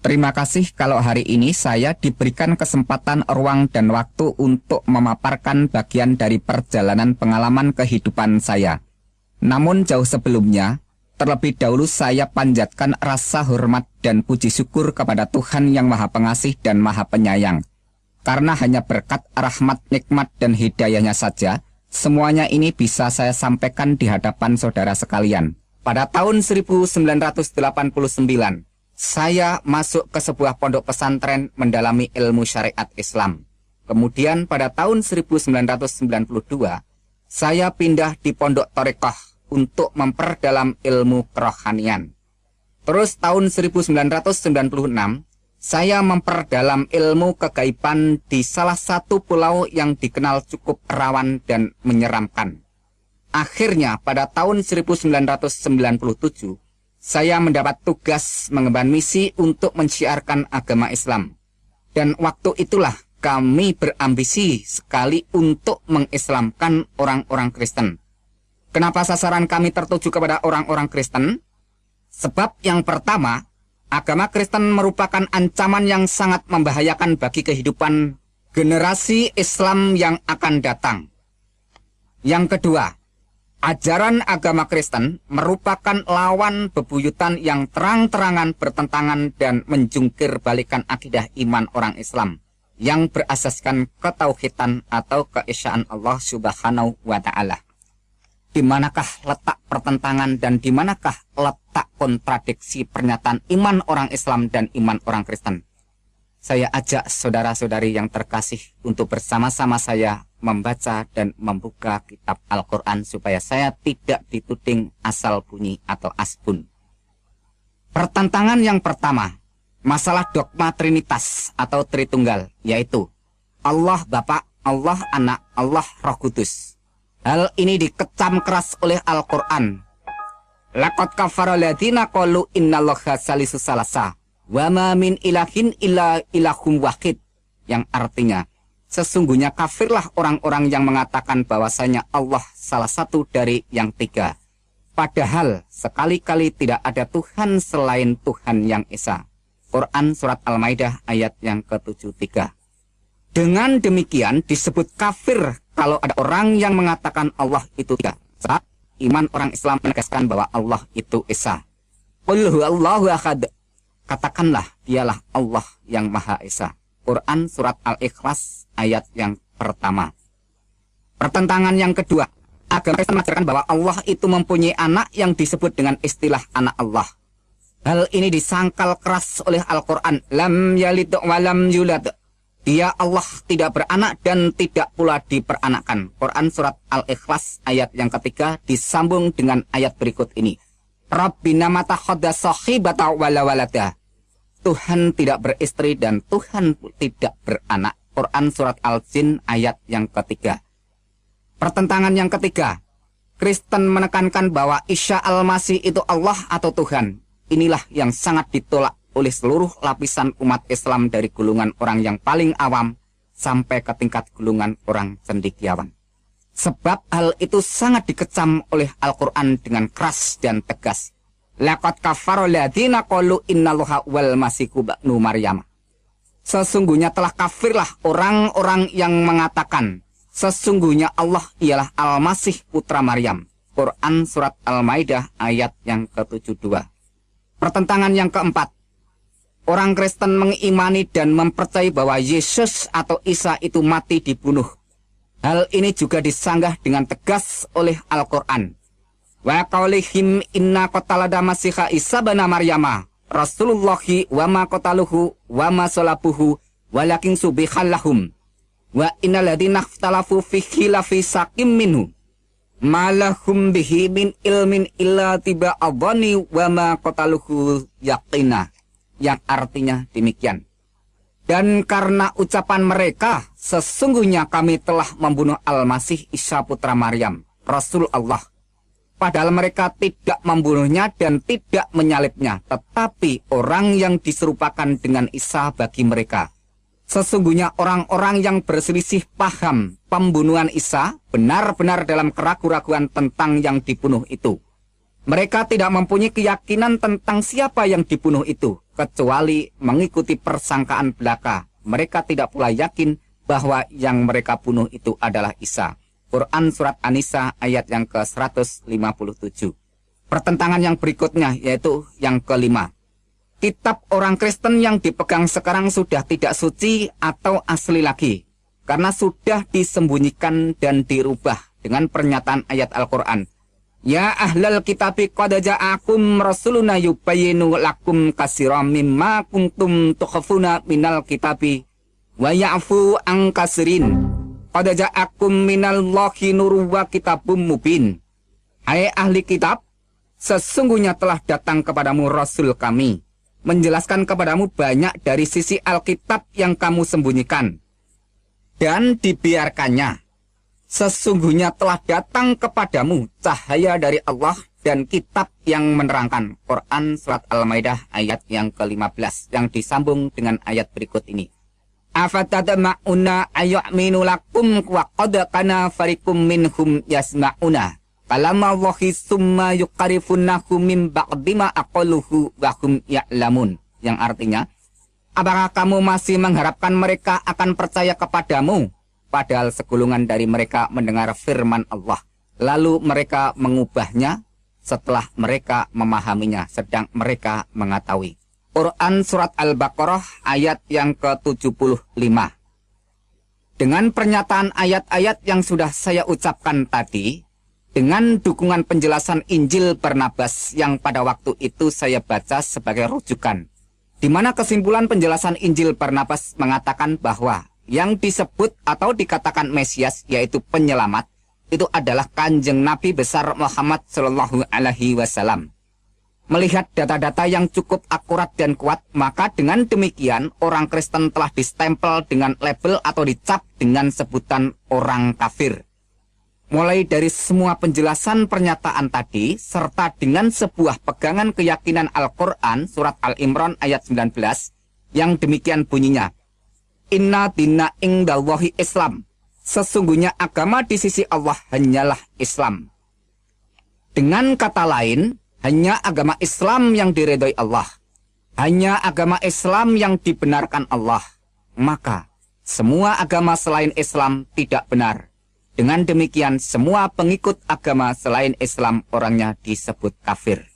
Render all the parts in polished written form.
Terima kasih kalau hari ini saya diberikan kesempatan, ruang, dan waktu untuk memaparkan bagian dari perjalanan pengalaman kehidupan saya. Namun jauh sebelumnya, terlebih dahulu saya panjatkan rasa hormat dan puji syukur kepada Tuhan yang Maha Pengasih dan Maha Penyayang. Karena hanya berkat rahmat, nikmat, dan hidayahnya saja, semuanya ini bisa saya sampaikan di hadapan saudara sekalian. Pada tahun 1989, saya masuk ke sebuah pondok pesantren mendalami ilmu syariat Islam. Kemudian pada tahun 1992, saya pindah di pondok Thariqah untuk memperdalam ilmu kerohanian. Terus tahun 1996, saya memperdalam ilmu kegaiban di salah satu pulau yang dikenal cukup rawan dan menyeramkan. Akhirnya pada tahun 1997, saya mendapat tugas mengemban misi untuk menciarkan agama Islam. Dan waktu itulah kami berambisi sekali untuk mengislamkan orang-orang Kristen. Kenapa sasaran kami tertuju kepada orang-orang Kristen? Sebab yang pertama, agama Kristen merupakan ancaman yang sangat membahayakan bagi kehidupan generasi Islam yang akan datang. Yang kedua, ajaran agama Kristen merupakan lawan bebuyutan yang terang-terangan bertentangan dan menjungkir balikan akidah iman orang Islam yang berasaskan ketauhidan atau keesaan Allah Subhanahu wa Ta'ala. Di manakah letak pertentangan dan di manakah letak kontradiksi pernyataan iman orang Islam dan iman orang Kristen? Saya ajak saudara-saudari yang terkasih untuk bersama-sama saya membaca dan membuka kitab Al-Quran supaya saya tidak dituding asal bunyi atau asbun. Pertentangan yang pertama, masalah dogma Trinitas atau Tritunggal, yaitu Allah Bapa, Allah Anak, Allah Roh Kudus. Hal ini dikecam keras oleh Al-Quran. Laqad kafara alladziina qalu innallaha salisu salasa wa ma min ilahin illa ilahum wahid, yang artinya sesungguhnya kafirlah orang-orang yang mengatakan bahwasanya Allah salah satu dari yang tiga. Padahal sekali-kali tidak ada Tuhan selain Tuhan yang Esa. Quran Surat Al-Maidah ayat yang ke-73. Dengan demikian disebut kafir kalau ada orang yang mengatakan Allah itu tiga. Saat iman orang Islam menegaskan bahwa Allah itu Esa. Qul huwallahu ahad. Katakanlah dialah Allah yang Maha Esa. Quran Surat Al-Ikhlas ayat yang pertama. Pertentangan yang kedua, agama Kristen mengajarkan bahwa Allah itu mempunyai anak yang disebut dengan istilah anak Allah. Hal ini disangkal keras oleh Al-Quran. Lam yalid wa lam yulad. Dia Allah tidak beranak dan tidak pula diperanakkan. Quran Surat Al-Ikhlas ayat yang ketiga disambung dengan ayat berikut ini. Rabbina matakhadha sahibata wala walada. Tuhan tidak beristri dan Tuhan tidak beranak. Quran Surat Al-Jin ayat yang ketiga. Pertentangan yang ketiga, Kristen menekankan bahwa Isa Al-Masih itu Allah atau Tuhan. Inilah yang sangat ditolak oleh seluruh lapisan umat Islam dari golongan orang yang paling awam sampai ke tingkat golongan orang cendekiawan. Sebab hal itu sangat dikecam oleh Al-Quran dengan keras dan tegas. Laqad kafara alladziina qalu innallaha wal masihu ibnu Maryam. Sesungguhnya telah kafirlah orang-orang yang mengatakan sesungguhnya Allah ialah Al-Masih putra Maryam. Quran Surat Al-Maidah ayat yang ke-72. Pertentangan yang keempat, orang Kristen mengimani dan mempercayai bahwa Yesus atau Isa itu mati dibunuh. Hal ini juga disanggah dengan tegas oleh Al-Quran. Wa qaulihim inna qatalada masiha Isa bana Maryama Rasulullahi wa ma qataluhu wa ma salabuhu walakin subihal lahum wa innal ladzina ikhtalafu fihi lafi sakim minhu ma lahum bihi min ilmin illa tiba adhani wa ma qataluhu yaqina, yang artinya demikian. Dan karena ucapan mereka, sesungguhnya kami telah membunuh Al-Masih Isa putra Maryam, Rasul Allah. Padahal mereka tidak membunuhnya dan tidak menyalibnya, tetapi orang yang diserupakan dengan Isa bagi mereka. Sesungguhnya orang-orang yang berselisih paham pembunuhan Isa benar-benar dalam keraguan-raguan tentang yang dibunuh itu. Mereka tidak mempunyai keyakinan tentang siapa yang dibunuh itu, kecuali mengikuti persangkaan belaka. Mereka tidak pula yakin bahwa yang mereka bunuh itu adalah Isa. Quran Surat An-Nisa ayat yang ke-157. Pertentangan yang berikutnya yaitu yang kelima. Kitab orang Kristen yang dipegang sekarang sudah tidak suci atau asli lagi, karena sudah disembunyikan dan dirubah dengan pernyataan ayat Al-Quran. Ya ahlal kitabi qad ja'akum rasuluna yubayyinu lakum katsiran mimma kuntum tukhfuna minal kitabi wa ya'fu an katsirin. Qad ja'akum minallahi nurun wa kitabum mubin. Hai ahli kitab, sesungguhnya telah datang kepadamu rasul kami, menjelaskan kepadamu banyak dari sisi Alkitab yang kamu sembunyikan dan dibiarkannya. Sesungguhnya telah datang kepadamu cahaya dari Allah dan kitab yang menerangkan. Quran Surat Al-Maidah ayat yang ke-15 yang disambung dengan ayat berikut ini. Afatadma'una ayyaminu lakum wa qad kana fariqum minhum yasma'una kalama Allahi summa yuqarifunahu min ba'dima aqaluhu wa hum ya'lamun. Yang artinya, apakah kamu masih mengharapkan mereka akan percaya kepadamu? Padahal segolongan dari mereka mendengar firman Allah, lalu mereka mengubahnya setelah mereka memahaminya, sedang mereka mengetahui. Quran Surat Al-Baqarah ayat yang ke-75. Dengan pernyataan ayat-ayat yang sudah saya ucapkan tadi, dengan dukungan penjelasan Injil Barnabas yang pada waktu itu saya baca sebagai rujukan, di mana kesimpulan penjelasan Injil Barnabas mengatakan bahwa yang disebut atau dikatakan Mesias, yaitu penyelamat, itu adalah Kanjeng Nabi besar Muhammad Shallallahu Alaihi Wasallam. Melihat data-data yang cukup akurat dan kuat, maka dengan demikian orang Kristen telah distempel dengan label atau dicap dengan sebutan orang kafir. Mulai dari semua penjelasan pernyataan tadi, serta dengan sebuah pegangan keyakinan Al-Quran, Surat Al-Imran ayat 19, yang demikian bunyinya, Inna dina indallahi Islam. Sesungguhnya agama di sisi Allah hanyalah Islam. Dengan kata lain, hanya agama Islam yang diridhoi Allah. Hanya agama Islam yang dibenarkan Allah. Maka, semua agama selain Islam tidak benar. Dengan demikian, semua pengikut agama selain Islam orangnya disebut kafir.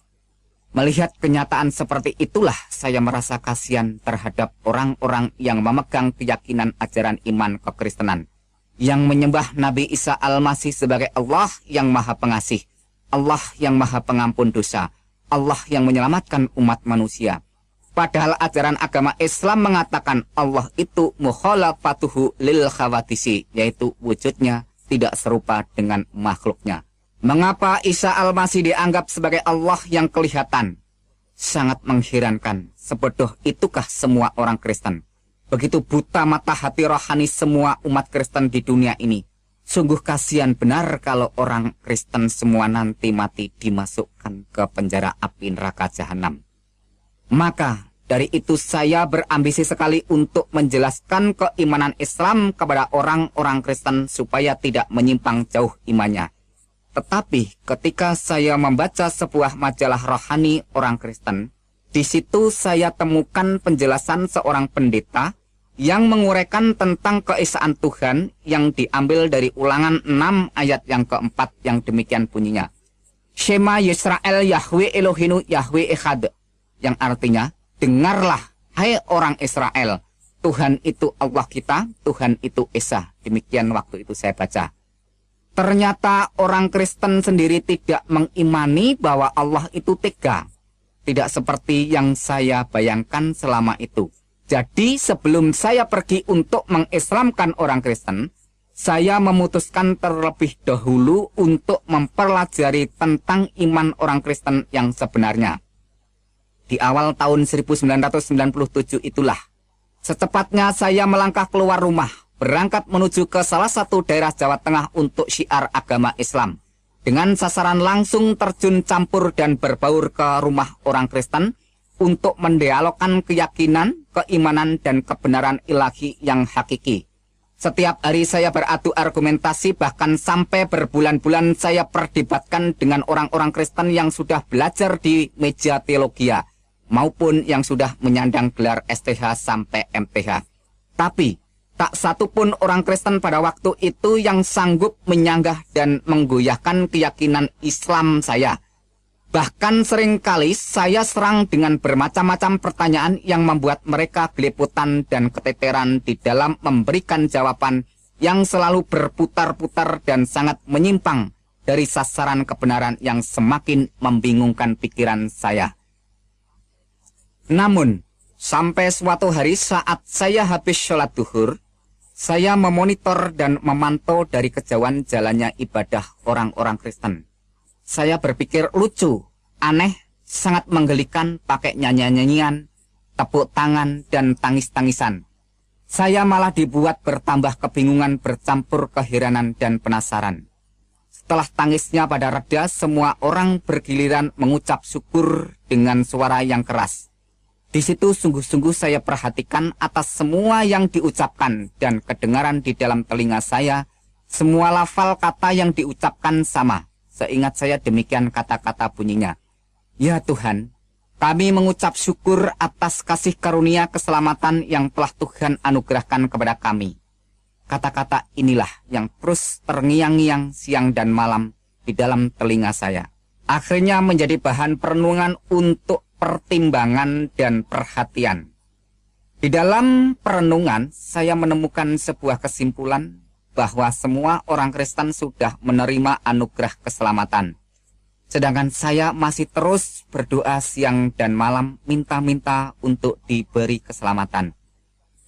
Melihat kenyataan seperti itulah saya merasa kasihan terhadap orang-orang yang memegang keyakinan ajaran iman kekristenan, yang menyembah Nabi Isa Al-Masih sebagai Allah yang Maha Pengasih, Allah yang Maha Pengampun dosa, Allah yang menyelamatkan umat manusia. Padahal ajaran agama Islam mengatakan Allah itu mukhalafatuhu lil khawadisi, yaitu wujudnya tidak serupa dengan makhluknya. Mengapa Isa Al-Masih dianggap sebagai Allah yang kelihatan? Sangat mengherankan. Sebodoh itukah semua orang Kristen? Begitu buta mata hati rohani semua umat Kristen di dunia ini. Sungguh kasihan benar kalau orang Kristen semua nanti mati dimasukkan ke penjara api neraka jahanam. Maka dari itu saya berambisi sekali untuk menjelaskan keimanan Islam kepada orang-orang Kristen supaya tidak menyimpang jauh imannya. Tetapi ketika saya membaca sebuah majalah rohani orang Kristen, di situ saya temukan penjelasan seorang pendeta yang menguraikan tentang keesaan Tuhan yang diambil dari Ulangan 6 ayat yang keempat yang demikian bunyinya. Shema Yisrael Yahweh Elohinu Yahweh Echad, yang artinya, dengarlah hai orang Israel, Tuhan itu Allah kita, Tuhan itu Esa. Demikian waktu itu saya baca. Ternyata orang Kristen sendiri tidak mengimani bahwa Allah itu tiga. Tidak seperti yang saya bayangkan selama itu. Jadi sebelum saya pergi untuk mengislamkan orang Kristen, saya memutuskan terlebih dahulu untuk mempelajari tentang iman orang Kristen yang sebenarnya. Di awal tahun 1997 itulah, secepatnya saya melangkah keluar rumah, berangkat menuju ke salah satu daerah Jawa Tengah untuk syiar agama Islam, dengan sasaran langsung terjun campur dan berbaur ke rumah orang Kristen untuk mendialogkan keyakinan, keimanan, dan kebenaran ilahi yang hakiki. Setiap hari saya beradu argumentasi, bahkan sampai berbulan-bulan saya perdebatkan dengan orang-orang Kristen yang sudah belajar di meja teologia, maupun yang sudah menyandang gelar STH sampai MTH. Tapi, tak satu pun orang Kristen pada waktu itu yang sanggup menyanggah dan menggoyahkan keyakinan Islam saya. Bahkan seringkali saya serang dengan bermacam-macam pertanyaan yang membuat mereka geleputan dan keteteran di dalam memberikan jawaban yang selalu berputar-putar dan sangat menyimpang dari sasaran kebenaran yang semakin membingungkan pikiran saya. Namun, sampai suatu hari saat saya habis sholat duhur, saya memonitor dan memantau dari kejauhan jalannya ibadah orang-orang Kristen. Saya berpikir lucu, aneh, sangat menggelikan pakai nyanyian-nyanyian, tepuk tangan, dan tangis-tangisan. Saya malah dibuat bertambah kebingungan bercampur keheranan dan penasaran. Setelah tangisnya pada reda, semua orang bergiliran mengucap syukur dengan suara yang keras. Di situ sungguh-sungguh saya perhatikan atas semua yang diucapkan dan kedengaran di dalam telinga saya, semua lafal kata yang diucapkan sama. Seingat saya demikian kata-kata bunyinya. Ya Tuhan, kami mengucap syukur atas kasih karunia keselamatan yang telah Tuhan anugerahkan kepada kami. Kata-kata inilah yang terus terngiang-ngiang siang dan malam di dalam telinga saya. Akhirnya menjadi bahan perenungan untuk pertimbangan dan perhatian. Di dalam perenungan, saya menemukan sebuah kesimpulan bahwa semua orang Kristen sudah menerima anugerah keselamatan. Sedangkan saya masih terus berdoa siang dan malam minta-minta untuk diberi keselamatan.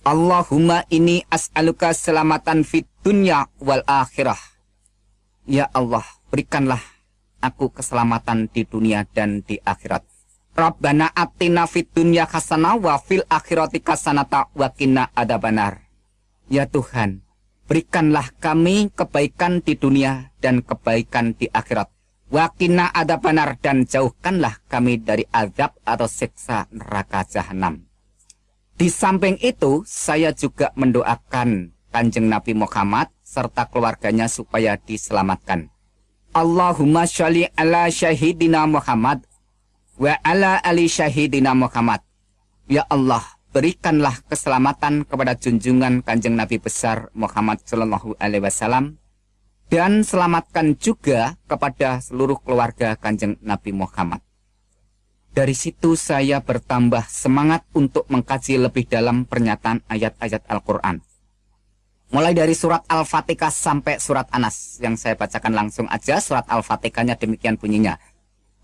Allahumma inni as'aluka selamatan fid dunya wal akhirah. Ya Allah, berikanlah aku keselamatan di dunia dan di akhirat. Rabbana atina fid dunya hasanah wa fil akhirati hasanata wa qina adzabannar. Ya Tuhan, berikanlah kami kebaikan di dunia dan kebaikan di akhirat. Wa qina adzabannar, dan jauhkanlah kami dari azab atau siksa neraka jahanam. Di samping itu, saya juga mendoakan Kanjeng Nabi Muhammad serta keluarganya supaya diselamatkan. Allahumma sholli ala syahidina Muhammad wa ala ali syahidina Muhammad. Ya Allah, berikanlah keselamatan kepada junjungan Kanjeng Nabi besar Muhammad Sallallahu Alaihi Wasallam, dan selamatkan juga kepada seluruh keluarga Kanjeng Nabi Muhammad. Dari situ saya bertambah semangat untuk mengkaji lebih dalam pernyataan ayat-ayat Al-Quran. Mulai dari surat Al-Fatihah sampai surat Anas, yang saya bacakan langsung aja. Surat Al-Fatihahnya demikian bunyinya.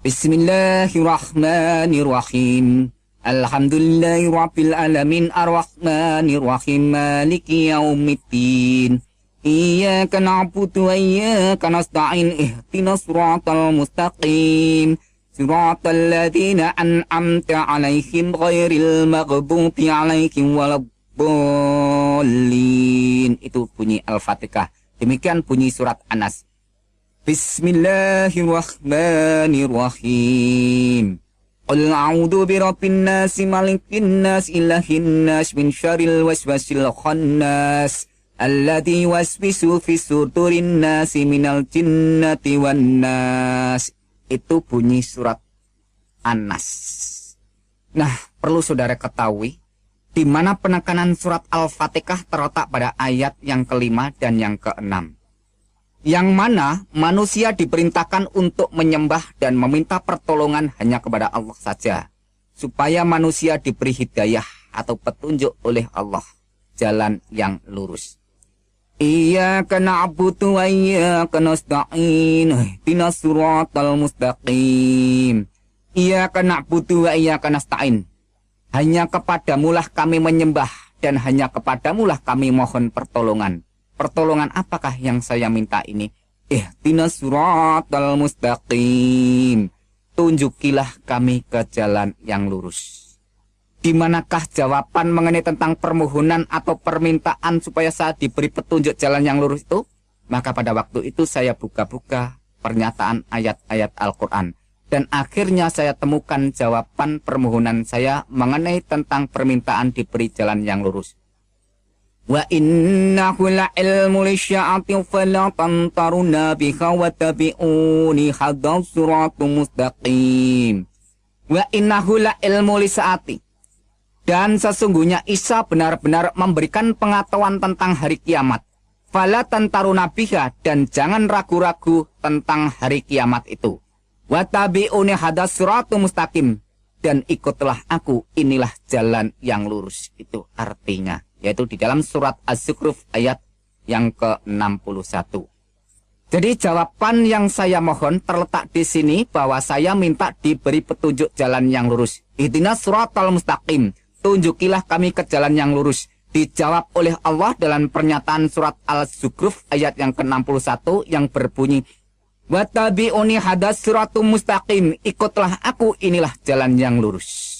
Bismillahirrahmanirrahim. Alhamdulillahirabbil alamin arrahmanirrahim maliki yaumiddin. Iyyaka na'budu wa iyyaka nasta'in ihdinas siratal mustaqim. Siratal ladzina an'amta 'alaihim ghairil maghdubi 'alaihim waladdallin. Itu bunyi Al-Fatihah. Demikian bunyi surat Anas. Bismillahirrahmanirrahim. Qul a'udzu birabbin nas malikin nas ilahin nas min syarril waswasil khannas alladzi yuwaswisu fi sudurin nasi minal jinnati wan nas. Itu bunyi surat An-Nas. Nah, perlu saudara ketahui di mana penekanan surat Al-Fatihah terletak pada ayat yang kelima dan yang keenam, yang mana manusia diperintahkan untuk menyembah dan meminta pertolongan hanya kepada Allah saja, supaya manusia diberi hidayah atau petunjuk oleh Allah, jalan yang lurus. Iyyaka na'budu wa iyyaka nasta'in ihdinas siratal mustaqim. Iyyaka na'budu wa iyyaka nasta'in. Hanya kepadamulah kami menyembah dan hanya kepadamulah kami mohon pertolongan. Pertolongan apakah yang saya minta ini? Ihdinas siratal mustaqim. Tunjukilah kami ke jalan yang lurus. Di manakah jawaban mengenai tentang permohonan atau permintaan supaya saya diberi petunjuk jalan yang lurus itu? Maka pada waktu itu saya buka-buka pernyataan ayat-ayat Al-Quran. Dan akhirnya saya temukan jawaban permohonan saya mengenai tentang permintaan diberi jalan yang lurus. Wa innahu la'ilmu lisya'ati fala tamtaruna biha wa tabi'uni hadha siratum mustaqim. Wa innahu la'ilmu lisya'ati. Dan sesungguhnya Isa benar-benar memberikan pengetahuan tentang hari kiamat. Fala tantaruna biha, dan jangan ragu-ragu tentang hari kiamat itu. Wa tabi'uni hadha siratum mustaqim. Dan ikutlah aku, inilah jalan yang lurus. Itu artinya, yaitu di dalam surat Az-Zukhruf ayat yang ke-61. Jadi jawaban yang saya mohon terletak di sini bahwa saya minta diberi petunjuk jalan yang lurus. Ihdinas siratal mustaqim. Tunjukilah kami ke jalan yang lurus. Dijawab oleh Allah dalam pernyataan surat Al-Zukhruf ayat yang ke-61 yang berbunyi, Wattabi'uni hadas siratum mustaqim. Ikutlah aku, inilah jalan yang lurus.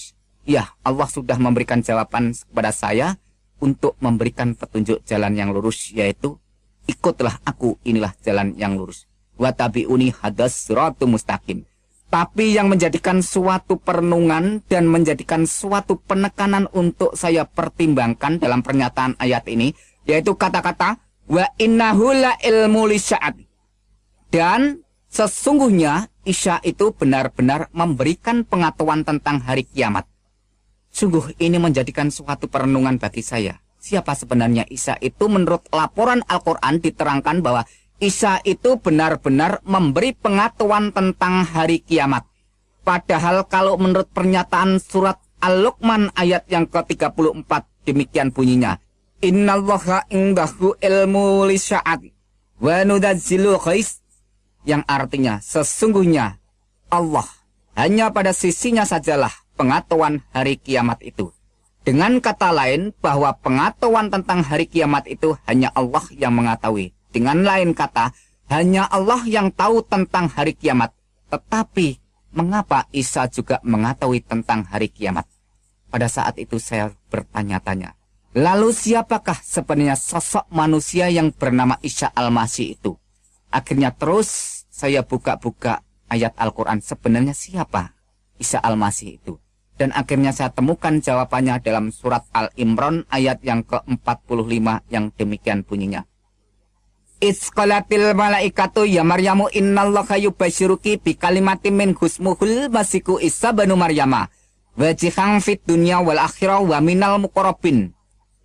Ya, Allah sudah memberikan jawaban kepada saya untuk memberikan petunjuk jalan yang lurus, yaitu ikutlah aku, inilah jalan yang lurus. Wattabi'uni hadas siratum mustaqim. Tapi yang menjadikan suatu perenungan dan menjadikan suatu penekanan untuk saya pertimbangkan dalam pernyataan ayat ini, yaitu kata-kata wa innahu la ilmu lisya'at. Dan sesungguhnya Isa itu benar-benar memberikan pengetahuan tentang hari kiamat. Sungguh ini menjadikan suatu perenungan bagi saya. Siapa sebenarnya Isa itu? Menurut laporan Al-Quran diterangkan bahwa Isa itu benar-benar memberi pengetahuan tentang hari kiamat. Padahal kalau menurut pernyataan surat Al-Luqman ayat yang ke-34 demikian bunyinya. Innallaha indahu ilmu lisya'ati wa nudazzilu ghais, yang artinya sesungguhnya Allah hanya pada sisinya sajalah pengetahuan hari kiamat itu. Dengan kata lain bahwa pengetahuan tentang hari kiamat itu hanya Allah yang mengetahui. Dengan lain kata, hanya Allah yang tahu tentang hari kiamat. Tetapi mengapa Isa juga mengetahui tentang hari kiamat? Pada saat itu saya bertanya-tanya, lalu siapakah sebenarnya sosok manusia yang bernama Isa Al-Masih itu? Akhirnya terus saya buka-buka ayat Al-Quran, sebenarnya siapa Isa Al-Masih itu? Dan akhirnya saya temukan jawabannya dalam surat Al-Imran ayat yang ke-45 yang demikian bunyinya. Isqalatil malaikatu ya Maryamu innallaha yubasyiruki bi kalimatin min husmuhul masiku Isa banu Maryama wajihan fit dunya wal akhirah wa minal muqarrabin.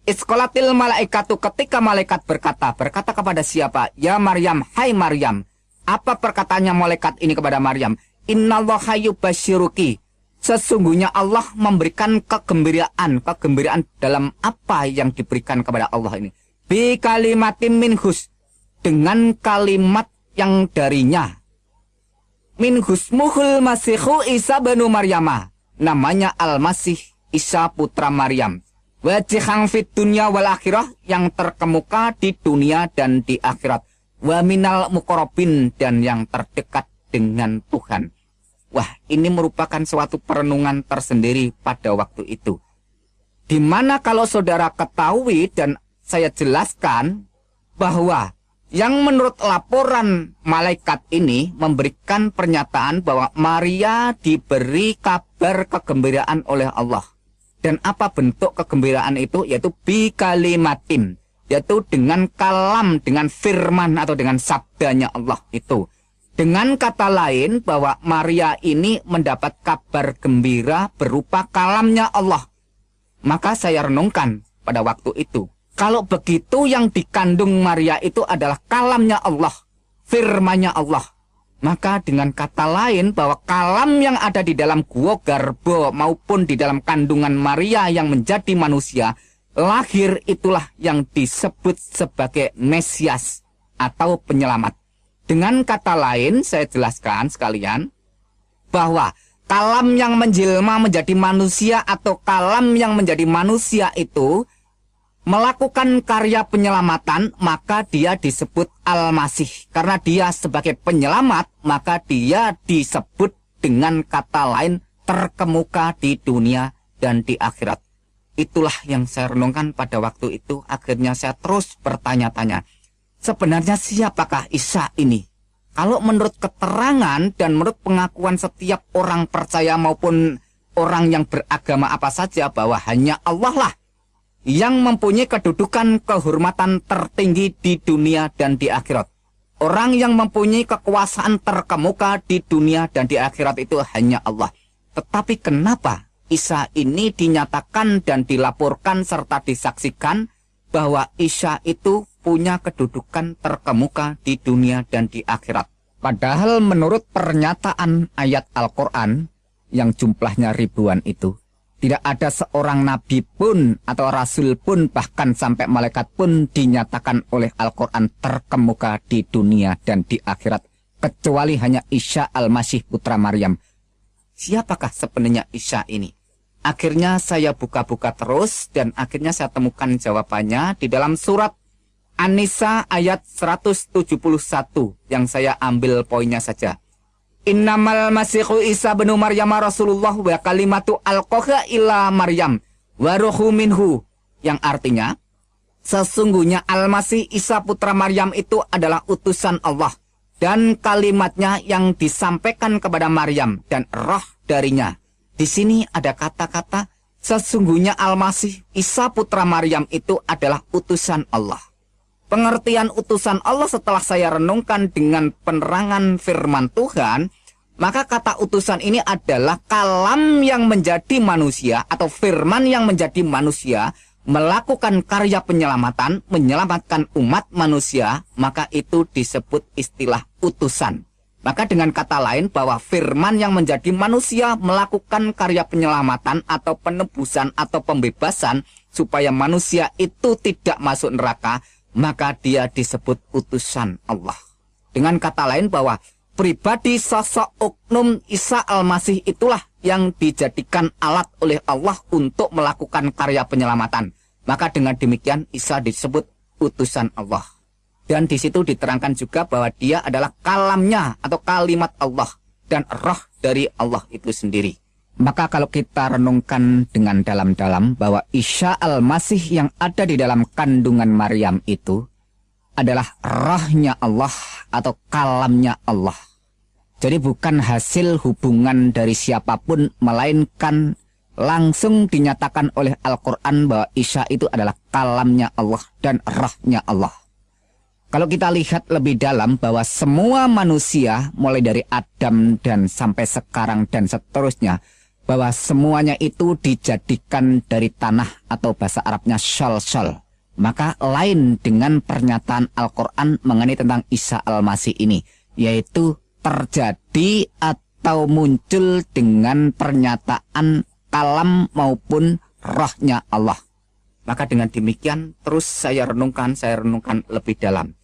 Isqalatil malaikatu, ketika malaikat berkata kepada siapa? Ya Maryam, hai Maryam. Apa perkataannya malaikat ini kepada Maryam? Innallaha yubasyiruki. Sesungguhnya Allah memberikan kegembiraan dalam apa yang diberikan kepada Allah ini. Bi kalimatin minhus, dengan kalimat yang darinya. Min husmuhul masihu Isa banu Maryama, namanya Al-Masih Isa putra Maryam. Wajihang fit dunya wal akhirah, yang terkemuka di dunia dan di akhirat. Wa minal muqarrabin, dan yang terdekat dengan Tuhan. Wah, ini merupakan suatu perenungan tersendiri pada waktu itu. Dimana kalau saudara ketahui dan saya jelaskan bahwa yang menurut laporan malaikat ini memberikan pernyataan bahwa Maria diberi kabar kegembiraan oleh Allah. Dan apa bentuk kegembiraan itu? Yaitu bi kalimatin, yaitu dengan kalam, dengan firman atau dengan sabdanya Allah itu. Dengan kata lain bahwa Maria ini mendapat kabar gembira berupa kalamnya Allah. Maka saya renungkan pada waktu itu, kalau begitu yang dikandung Maria itu adalah kalamnya Allah, firmannya Allah. Maka dengan kata lain bahwa kalam yang ada di dalam gua Garbo maupun di dalam kandungan Maria yang menjadi manusia, lahir itulah yang disebut sebagai Mesias atau penyelamat. Dengan kata lain saya jelaskan sekalian bahwa kalam yang menjelma menjadi manusia atau kalam yang menjadi manusia itu melakukan karya penyelamatan, maka dia disebut Al-Masih. Karena dia sebagai penyelamat, maka dia disebut dengan kata lain terkemuka di dunia dan di akhirat. Itulah yang saya renungkan pada waktu itu. Akhirnya saya terus bertanya-tanya, sebenarnya siapakah Isa ini? Kalau menurut keterangan dan menurut pengakuan setiap orang percaya maupun orang yang beragama apa saja bahwa hanya Allah lah yang mempunyai kedudukan kehormatan tertinggi di dunia dan di akhirat. Orang yang mempunyai kekuasaan terkemuka di dunia dan di akhirat itu hanya Allah. Tetapi kenapa Isa ini dinyatakan dan dilaporkan serta disaksikan bahwa Isa itu punya kedudukan terkemuka di dunia dan di akhirat? Padahal menurut pernyataan ayat Al-Quran yang jumlahnya ribuan itu, tidak ada seorang nabi pun atau rasul pun bahkan sampai malaikat pun dinyatakan oleh Al-Quran terkemuka di dunia dan di akhirat, kecuali hanya Isa Al-Masih putra Maryam. Siapakah sebenarnya Isa ini? Akhirnya saya buka-buka terus dan akhirnya saya temukan jawabannya di dalam surat An-Nisa ayat 171 yang saya ambil poinnya saja. Innamal masihu Isa bin Maryam Rasulullah wa kalimatu alqaha ila Maryam wa ruhu minhu, yang artinya sesungguhnya Al-Masih Isa putra Maryam itu adalah utusan Allah dan kalimatnya yang disampaikan kepada Maryam dan roh darinya. Di sini ada kata-kata sesungguhnya Al-Masih Isa putra Maryam itu adalah utusan Allah. Pengertian utusan Allah setelah saya renungkan dengan penerangan firman Tuhan, maka kata utusan ini adalah kalam yang menjadi manusia atau firman yang menjadi manusia, melakukan karya penyelamatan, menyelamatkan umat manusia, maka itu disebut istilah utusan. Maka dengan kata lain bahwa firman yang menjadi manusia melakukan karya penyelamatan atau penebusan atau pembebasan supaya manusia itu tidak masuk neraka, maka dia disebut utusan Allah. Dengan kata lain bahwa pribadi sosok oknum Isa Al-Masih itulah yang dijadikan alat oleh Allah untuk melakukan karya penyelamatan. Maka dengan demikian Isa disebut utusan Allah. Dan di situ diterangkan juga bahwa dia adalah kalamnya atau kalimat Allah dan roh dari Allah itu sendiri. Maka kalau kita renungkan dengan dalam-dalam bahwa Isa Al-Masih yang ada di dalam kandungan Maryam itu adalah rohnya Allah atau kalamnya Allah. Jadi bukan hasil hubungan dari siapapun, melainkan langsung dinyatakan oleh Al-Quran bahwa Isa itu adalah kalamnya Allah dan rohnya Allah. Kalau kita lihat lebih dalam bahwa semua manusia mulai dari Adam dan sampai sekarang dan seterusnya, bahwa semuanya itu dijadikan dari tanah atau bahasa Arabnya syol-syol. Maka lain dengan pernyataan Al-Quran mengenai tentang Isa Al-Masih ini, yaitu terjadi atau muncul dengan pernyataan kalam maupun rohnya Allah. Maka dengan demikian terus saya renungkan lebih dalam.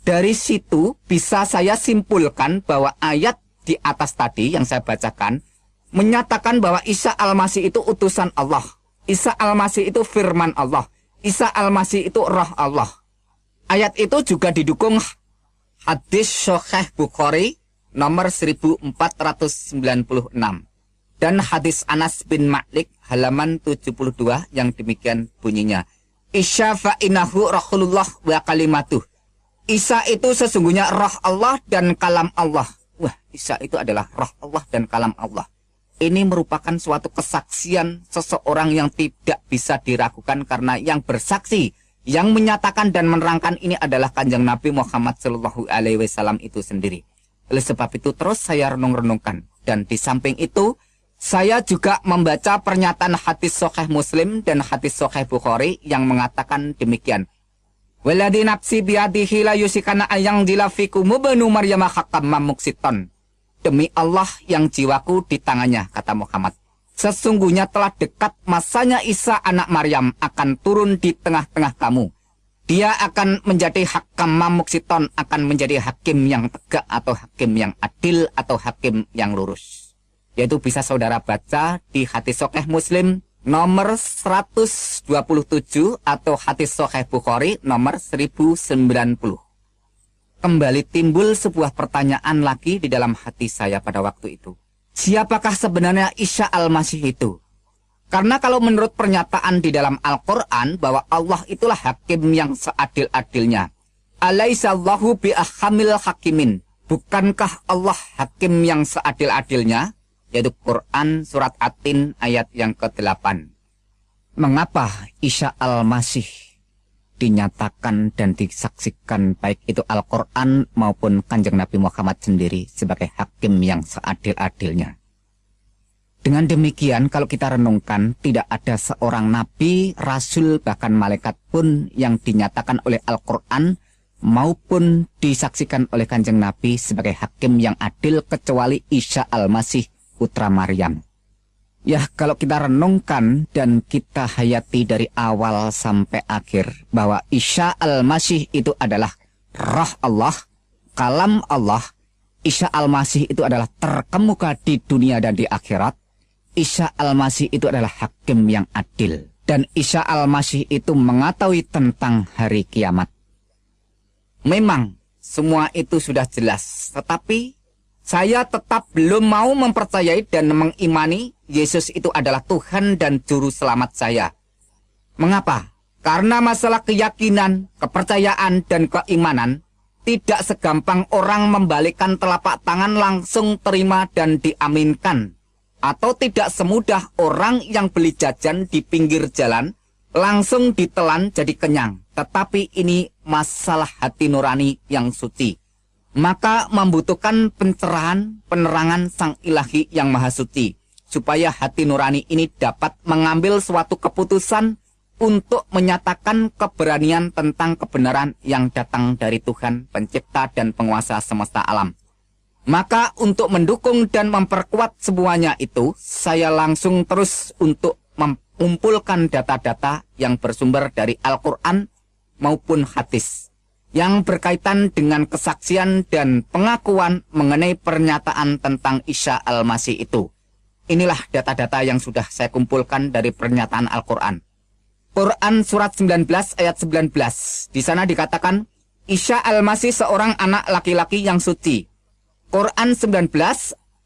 Dari situ bisa saya simpulkan bahwa ayat di atas tadi yang saya bacakan menyatakan bahwa Isa Al-Masih itu utusan Allah. Isa Al-Masih itu firman Allah. Isa Al-Masih itu roh Allah. Ayat itu juga didukung hadis Sahih Bukhari nomor 1496. Dan hadis Anas bin Malik halaman 72 yang demikian bunyinya. Isa fa'inahu Rasulullah wa kalimatuh. Isa itu sesungguhnya roh Allah dan kalam Allah. Wah, Isa itu adalah roh Allah dan kalam Allah. Ini merupakan suatu kesaksian seseorang yang tidak bisa diragukan karena yang bersaksi, yang menyatakan dan menerangkan ini adalah Kanjeng Nabi Muhammad SAW itu sendiri. Oleh sebab itu terus saya renung-renungkan. Dan di samping itu, saya juga membaca pernyataan hadis Sahih Muslim dan hadis Sahih Bukhari yang mengatakan demikian. Walladzi nafsi biyadihi la yusikana ayang dilafikum ibnu Maryam haqqam muksiton. Demi Allah yang jiwaku di tangannya, kata Muhammad. Sesungguhnya telah dekat masanya Isa anak Maryam akan turun di tengah-tengah kamu. Dia akan menjadi hakam muksiton, akan menjadi hakim yang tegak atau hakim yang adil atau hakim yang lurus. Yaitu bisa saudara baca di hadis Sahih Muslim nomor 127 atau hadis Sahih Bukhari nomor 1090. Kembali timbul sebuah pertanyaan lagi di dalam hati saya pada waktu itu. Siapakah sebenarnya Isa Al-Masih itu? Karena kalau menurut pernyataan di dalam Al-Quran bahwa Allah itulah hakim yang seadil-adilnya. Alaihissallahu bi'ahamil hakimin. Bukankah Allah hakim yang seadil-adilnya? Yaitu Quran surat At-Tin ayat yang ke-8. Mengapa Isa Al-Masih dinyatakan dan disaksikan baik itu Al-Quran maupun Kanjeng Nabi Muhammad sendiri sebagai hakim yang seadil-adilnya? Dengan demikian, kalau kita renungkan, tidak ada seorang nabi, rasul, bahkan malaikat pun yang dinyatakan oleh Al-Quran maupun disaksikan oleh Kanjeng Nabi sebagai hakim yang adil kecuali Isa Al-Masih putra Maryam. Ya, kalau kita renungkan dan kita hayati dari awal sampai akhir bahwa Isa Al-Masih itu adalah Roh Allah, Kalam Allah. Isa Al-Masih itu adalah terkemuka di dunia dan di akhirat. Isa Al-Masih itu adalah hakim yang adil. Dan Isa Al-Masih itu mengetahui tentang hari kiamat. Memang semua itu sudah jelas, tetapi saya tetap belum mau mempercayai dan mengimani Yesus itu adalah Tuhan dan Juru Selamat saya. Mengapa? Karena masalah keyakinan, kepercayaan, dan keimanan tidak segampang orang membalikkan telapak tangan langsung terima dan diaminkan. Atau tidak semudah orang yang beli jajan di pinggir jalan langsung ditelan jadi kenyang. Tetapi ini masalah hati nurani yang suci. Maka membutuhkan pencerahan, penerangan Sang Ilahi yang Maha Suci, supaya hati nurani ini dapat mengambil suatu keputusan untuk menyatakan keberanian tentang kebenaran yang datang dari Tuhan, pencipta dan penguasa semesta alam. Maka untuk mendukung dan memperkuat semuanya itu, saya langsung terus untuk mengumpulkan data-data yang bersumber dari Al-Quran maupun hadis, yang berkaitan dengan kesaksian dan pengakuan mengenai pernyataan tentang Isa Al-Masih itu. Inilah data-data yang sudah saya kumpulkan dari pernyataan Al-Quran. Quran surat 19 ayat 19. Di sana dikatakan, Isa Al-Masih seorang anak laki-laki yang suci. Quran 19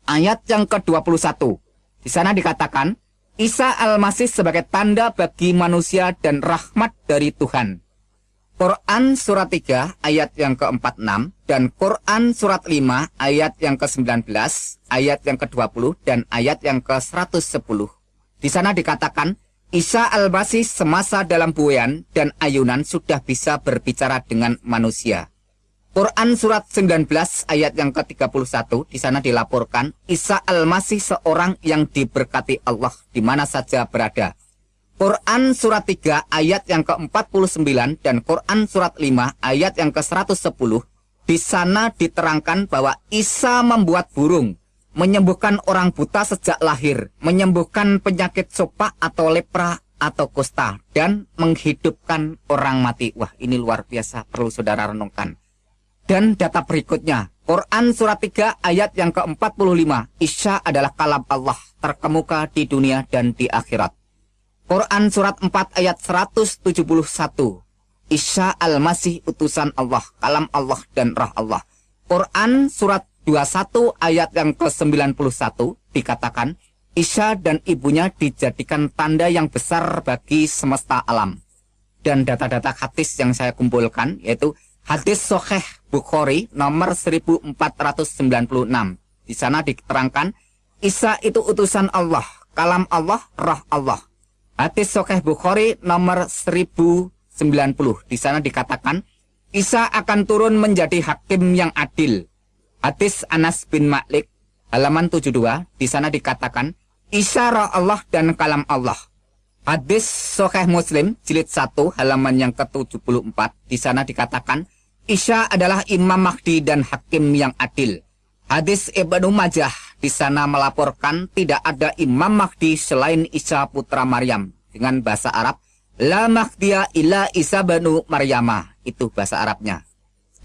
ayat yang ke-21. Di sana dikatakan, Isa Al-Masih sebagai tanda bagi manusia dan rahmat dari Tuhan. Quran surat 3 ayat yang ke-46 dan Quran surat 5 ayat yang ke-19, ayat yang ke-20 dan ayat yang ke-110. Di sana dikatakan, Isa Al-Masih semasa dalam buayan dan ayunan sudah bisa berbicara dengan manusia. Quran surat 19 ayat yang ke-31, di sana dilaporkan Isa Al-Masih seorang yang diberkati Allah di mana saja berada. Quran surat 3 ayat yang ke-49 dan Quran surat 5 ayat yang ke-110, di sana diterangkan bahwa Isa membuat burung, menyembuhkan orang buta sejak lahir, menyembuhkan penyakit sopak atau lepra atau kusta, dan menghidupkan orang mati. Wah, ini luar biasa, perlu saudara renungkan. Dan data berikutnya, Quran surat 3 ayat yang ke-45, Isa adalah kalam Allah, terkemuka di dunia dan di akhirat. Quran surat 4 ayat 171, Isa Al-Masih utusan Allah, kalam Allah dan roh Allah. Quran surat 21 ayat yang ke-91 dikatakan, Isa dan ibunya dijadikan tanda yang besar bagi semesta alam. Dan data-data hadis yang saya kumpulkan, yaitu hadis Sahih Bukhari nomor 1496. Di sana diterangkan, Isa itu utusan Allah, kalam Allah, roh Allah. Hadis Sahih Bukhari nomor 1090. Di sana dikatakan, Isa akan turun menjadi hakim yang adil. Hadis Anas bin Malik halaman 72. Di sana dikatakan, Isa roh Allah dan kalam Allah. Hadis Sahih Muslim jilid 1 halaman yang ke-74. Di sana dikatakan, Isa adalah Imam Mahdi dan hakim yang adil. Hadis Ibnu Majah di sana melaporkan tidak ada Imam Mahdi selain Isa putra Maryam. Dengan bahasa Arab, La Mahdiya illa Isa banu Maryama. Itu bahasa Arabnya.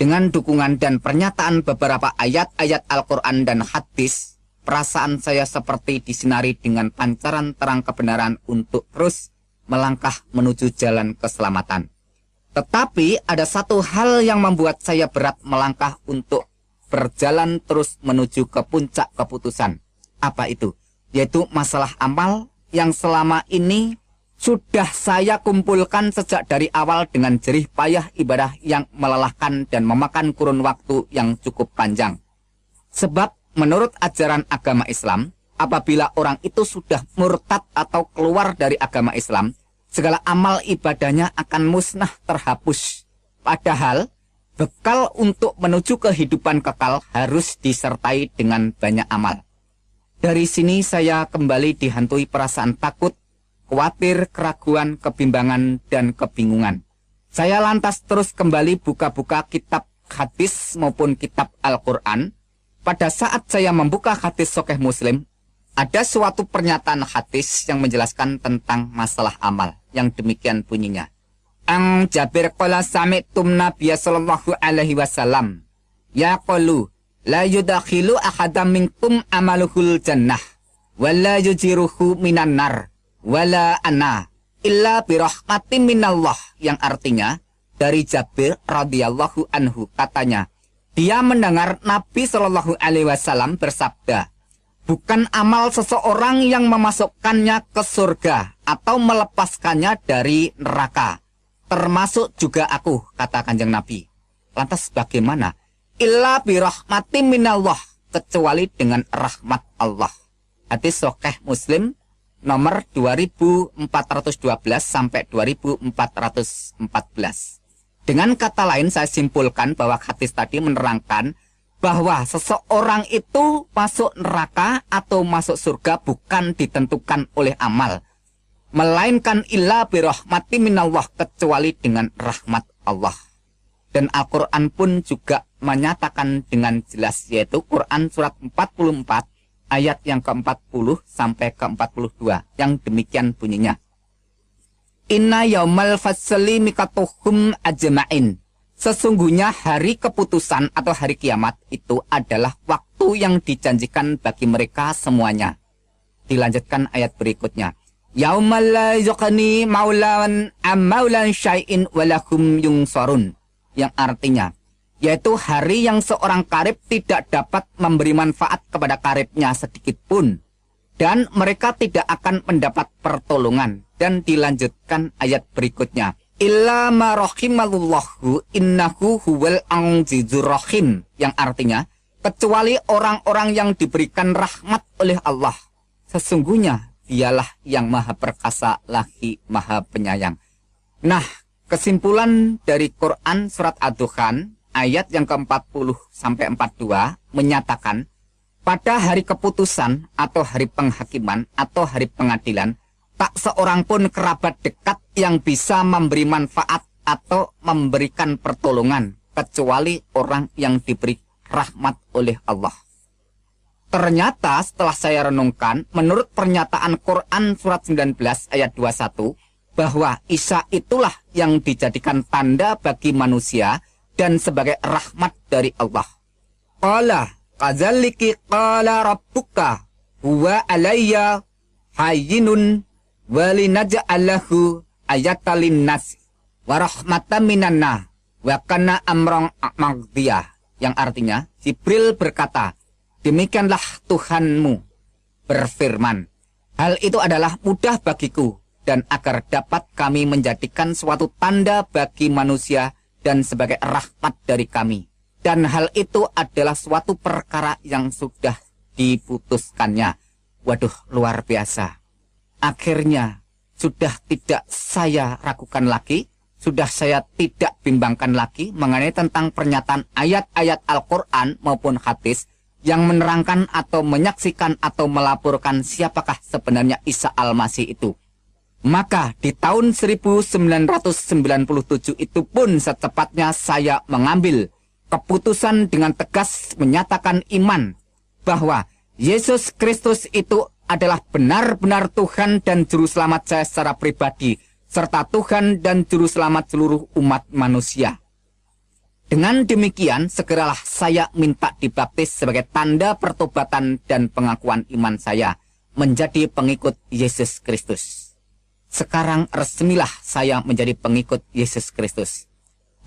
Dengan dukungan dan pernyataan beberapa ayat-ayat Al-Quran dan hadis, perasaan saya seperti disinari dengan pancaran terang kebenaran untuk terus melangkah menuju jalan keselamatan. Tetapi ada satu hal yang membuat saya berat melangkah untuk berjalan terus menuju ke puncak keputusan. Apa itu? Yaitu masalah amal yang selama ini sudah saya kumpulkan sejak dari awal dengan jerih payah ibadah yang melelahkan dan memakan kurun waktu yang cukup panjang. Sebab menurut ajaran agama Islam, apabila orang itu sudah murtad atau keluar dari agama Islam, segala amal ibadahnya akan musnah, terhapus. Padahal bekal untuk menuju kehidupan kekal harus disertai dengan banyak amal. Dari sini saya kembali dihantui perasaan takut, khawatir, keraguan, kebimbangan, dan kebingungan. Saya lantas terus kembali buka-buka kitab hadis maupun kitab Al-Quran. Pada saat saya membuka hadis Sahih Muslim, ada suatu pernyataan hadis yang menjelaskan tentang masalah amal. Yang demikian bunyinya. Ang Jabir qala sami'tum Nabiya sallallahu alaihi wasallam yaqulu la yudakhilu ahadam minkum amaluhul jannah wala yujiruhu minan nar wala ana illa birahmatin minallah, yang artinya dari Jabir radhiyallahu anhu, katanya dia mendengar Nabi sallallahu alaihi wasallam bersabda, bukan amal seseorang yang memasukkannya ke surga atau melepaskannya dari neraka, termasuk juga aku, kata Kanjeng Nabi. Lantas bagaimana? Illa birahmatin minallah, kecuali dengan rahmat Allah. Hadis Sahih Muslim nomor 2412 sampai 2414. Dengan kata lain saya simpulkan bahwa hadis tadi menerangkan bahwa seseorang itu masuk neraka atau masuk surga bukan ditentukan oleh amal, melainkan illa birahmati minallah, kecuali dengan rahmat Allah. Dan Al-Quran pun juga menyatakan dengan jelas, yaitu Quran surat 44 ayat yang ke-40 sampai ke-42 yang demikian bunyinya. Inna yaumal fasli mikatuhum ajma'in. Sesungguhnya hari keputusan atau hari kiamat itu adalah waktu yang dijanjikan bagi mereka semuanya. Dilanjutkan ayat berikutnya. Yaumal la yuqni maulan amaulan syai'in walahum yungsarun. Yang artinya, yaitu hari yang seorang karib tidak dapat memberi manfaat kepada karibnya sedikit pun, dan mereka tidak akan mendapat pertolongan. Dan dilanjutkan ayat berikutnya, illa ma rahimallahu innahu huwal azizur rahim, yang artinya kecuali orang-orang yang diberikan rahmat oleh Allah, sesungguhnya dialah yang maha perkasa lagi maha penyayang. Nah, kesimpulan dari Quran surat Ad-Dukhan ayat yang ke-40 sampai 42 menyatakan pada hari keputusan atau hari penghakiman atau hari pengadilan, tak seorang pun kerabat dekat yang bisa memberi manfaat atau memberikan pertolongan kecuali orang yang diberi rahmat oleh Allah. Ternyata setelah saya renungkan, menurut pernyataan Quran surat 19 ayat 21, bahwa Isa itulah yang dijadikan tanda bagi manusia dan sebagai rahmat dari Allah. Qala kadzalika qala rabbuka huwa alayya hayyinun walinaj'alahu ayatalin nas wa rahmatan minanna wa kana amran maqdiyah, yang artinya Jibril berkata, demikianlah Tuhanmu berfirman, hal itu adalah mudah bagiku, dan agar dapat kami menjadikan suatu tanda bagi manusia dan sebagai rahmat dari kami, dan hal itu adalah suatu perkara yang sudah diputuskannya. Waduh, luar biasa. Akhirnya sudah tidak saya ragukan lagi, sudah saya tidak bimbangkan lagi mengenai tentang pernyataan ayat-ayat Al-Quran maupun hadis yang menerangkan atau menyaksikan atau melaporkan siapakah sebenarnya Isa Al-Masih itu. Maka di tahun 1997 itu pun secepatnya saya mengambil keputusan dengan tegas menyatakan iman bahwa Yesus Kristus itu adalah benar-benar Tuhan dan Juru Selamat saya secara pribadi, serta Tuhan dan Juru Selamat seluruh umat manusia. Dengan demikian, segeralah saya minta dibaptis sebagai tanda pertobatan dan pengakuan iman saya menjadi pengikut Yesus Kristus. Sekarang resmilah saya menjadi pengikut Yesus Kristus.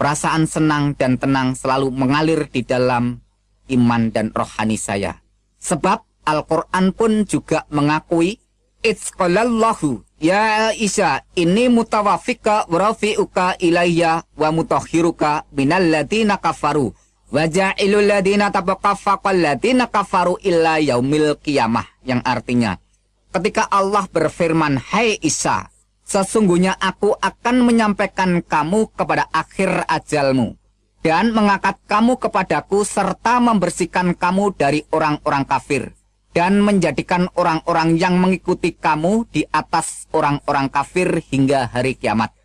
Perasaan senang dan tenang selalu mengalir di dalam iman dan rohani saya. Sebab Al-Quran pun juga mengakui, Itzqalallahu ya Isa ini mutawafika warafi'uka ilayya wa mutahhiruka minal ladina kafaru wa ja'ilul ladina tabaqafaqal ladina kafaru illa yaumil qiyamah, yang artinya ketika Allah berfirman, hai Isa, Sesungguhnya aku akan menyampaikan kamu kepada akhir ajalmu dan mengangkat kamu kepadaku serta membersihkan kamu dari orang-orang kafir dan menjadikan orang-orang yang mengikuti kamu di atas orang-orang kafir hingga hari kiamat.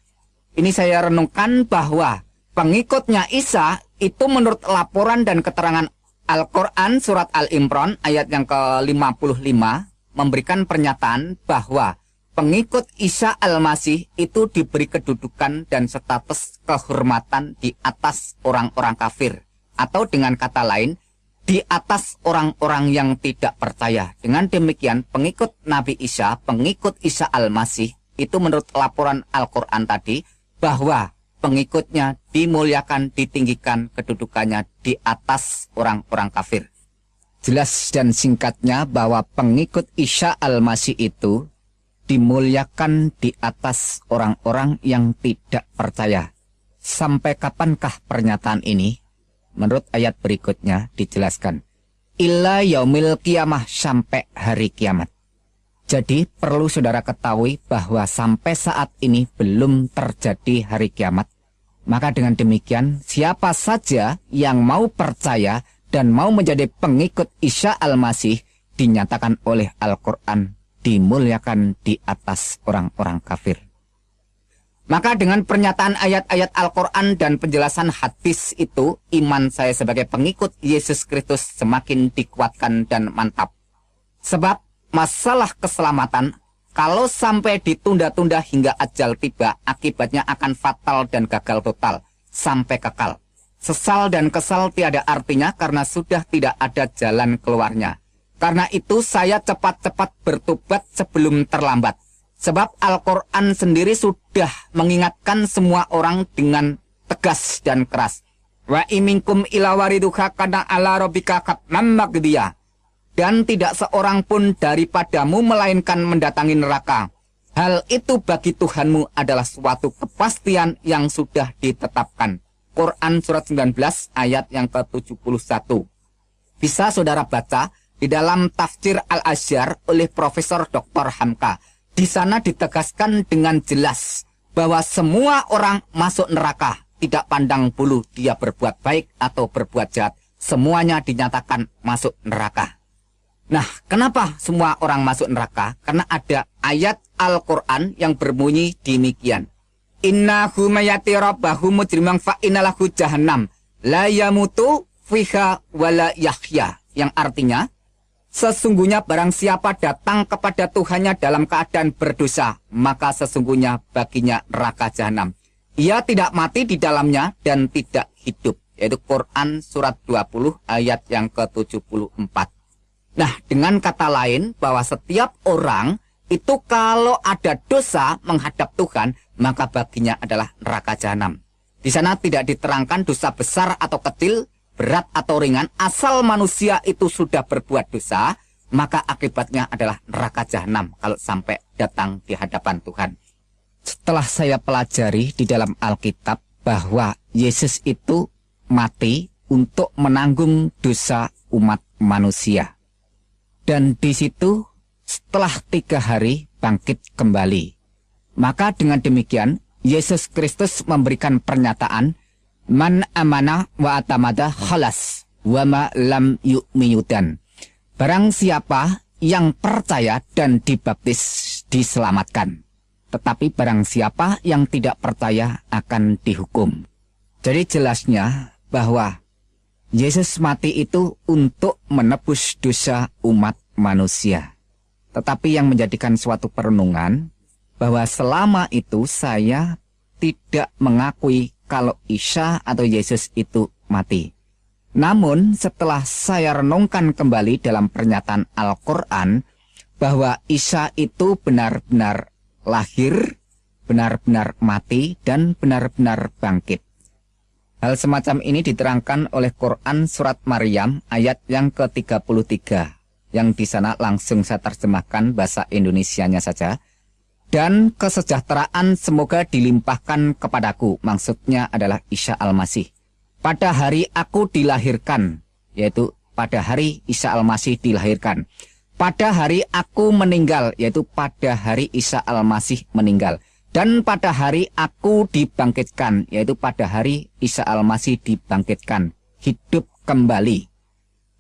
Ini saya renungkan bahwa pengikutnya Isa itu menurut laporan dan keterangan Al-Quran surat Al-Imran ayat yang ke-55 memberikan pernyataan bahwa pengikut Isa Al-Masih itu diberi kedudukan dan status kehormatan di atas orang-orang kafir. Atau dengan kata lain, di atas orang-orang yang tidak percaya. Dengan demikian, pengikut Nabi Isa, pengikut Isa Al-Masih, itu menurut laporan Al-Quran tadi, bahwa pengikutnya dimuliakan, ditinggikan kedudukannya di atas orang-orang kafir. Jelas dan singkatnya bahwa pengikut Isa Al-Masih itu dimuliakan di atas orang-orang yang tidak percaya. Sampai kapankah pernyataan ini? Menurut ayat berikutnya dijelaskan, illa yaumil kiamah, sampai hari kiamat. Jadi perlu saudara ketahui bahwa sampai saat ini belum terjadi hari kiamat. Maka dengan demikian, siapa saja yang mau percaya dan mau menjadi pengikut Isa Al-Masih dinyatakan oleh Al-Quran dimuliakan di atas orang-orang kafir. Maka dengan pernyataan ayat-ayat Al-Quran dan penjelasan hadis itu, iman saya sebagai pengikut Yesus Kristus semakin dikuatkan dan mantap. Sebab masalah keselamatan, kalau sampai ditunda-tunda hingga ajal tiba, akibatnya akan fatal dan gagal total, sampai kekal. Sesal dan kesal tiada artinya karena sudah tidak ada jalan keluarnya. Karena itu saya cepat-cepat bertobat sebelum terlambat. Sebab Al-Quran sendiri sudah mengingatkan semua orang dengan tegas dan keras. Wa iminkum ila wariduha kana ala rabbika katman magdiya. Dan tidak seorang pun daripadamu melainkan mendatangi neraka. Hal itu bagi Tuhanmu adalah suatu kepastian yang sudah ditetapkan. Quran surat 19 ayat yang ke-71. Bisa saudara baca di dalam tafsir Al-Azhar oleh Profesor Dr. Hamka. Di sana ditegaskan dengan jelas bahwa semua orang masuk neraka, tidak pandang bulu dia berbuat baik atau berbuat jahat. Semuanya dinyatakan masuk neraka. Nah, kenapa semua orang masuk neraka? Karena ada ayat Al-Quran yang berbunyi demikian. Innahu mayati rabbahu mujrimang fa innalahu jahannam la yamutu fiha wala yahya. Yang artinya, sesungguhnya barang siapa datang kepada Tuhannya dalam keadaan berdosa, maka sesungguhnya baginya neraka jahanam. Ia tidak mati di dalamnya dan tidak hidup. Yaitu Quran surat 20 ayat yang ke-74. Nah, dengan kata lain bahwa setiap orang itu kalau ada dosa menghadap Tuhan, maka baginya adalah neraka jahanam. Di sana tidak diterangkan dosa besar atau kecil, berat atau ringan, asal manusia itu sudah berbuat dosa, maka akibatnya adalah neraka jahanam kalau sampai datang di hadapan Tuhan. Setelah saya pelajari di dalam Alkitab bahwa Yesus itu mati untuk menanggung dosa umat manusia. Dan di situ setelah 3 hari bangkit kembali. Maka dengan demikian Yesus Kristus memberikan pernyataan, man amana wa atamada khalas wa ma lam yu'miyudan. Barang siapa yang percaya dan dibaptis diselamatkan. Tetapi barang siapa yang tidak percaya akan dihukum. Jadi jelasnya bahwa Yesus mati itu untuk menebus dosa umat manusia. Tetapi yang menjadikan suatu perenungan bahwa selama itu saya tidak mengakui kalau Isa atau Yesus itu mati. Namun setelah saya renungkan kembali dalam pernyataan Al-Quran bahwa Isa itu benar-benar lahir, benar-benar mati, dan benar-benar bangkit. Hal semacam ini diterangkan oleh Quran surat Maryam ayat yang ke-33. Yang di sana langsung saya terjemahkan bahasa Indonesianya saja. Dan kesejahteraan semoga dilimpahkan kepadaku. Maksudnya adalah Isa Al-Masih. Pada hari aku dilahirkan, yaitu pada hari Isa Al-Masih dilahirkan. Pada hari aku meninggal, yaitu pada hari Isa Al-Masih meninggal. Dan pada hari aku dibangkitkan, yaitu pada hari Isa Al-Masih dibangkitkan, hidup kembali.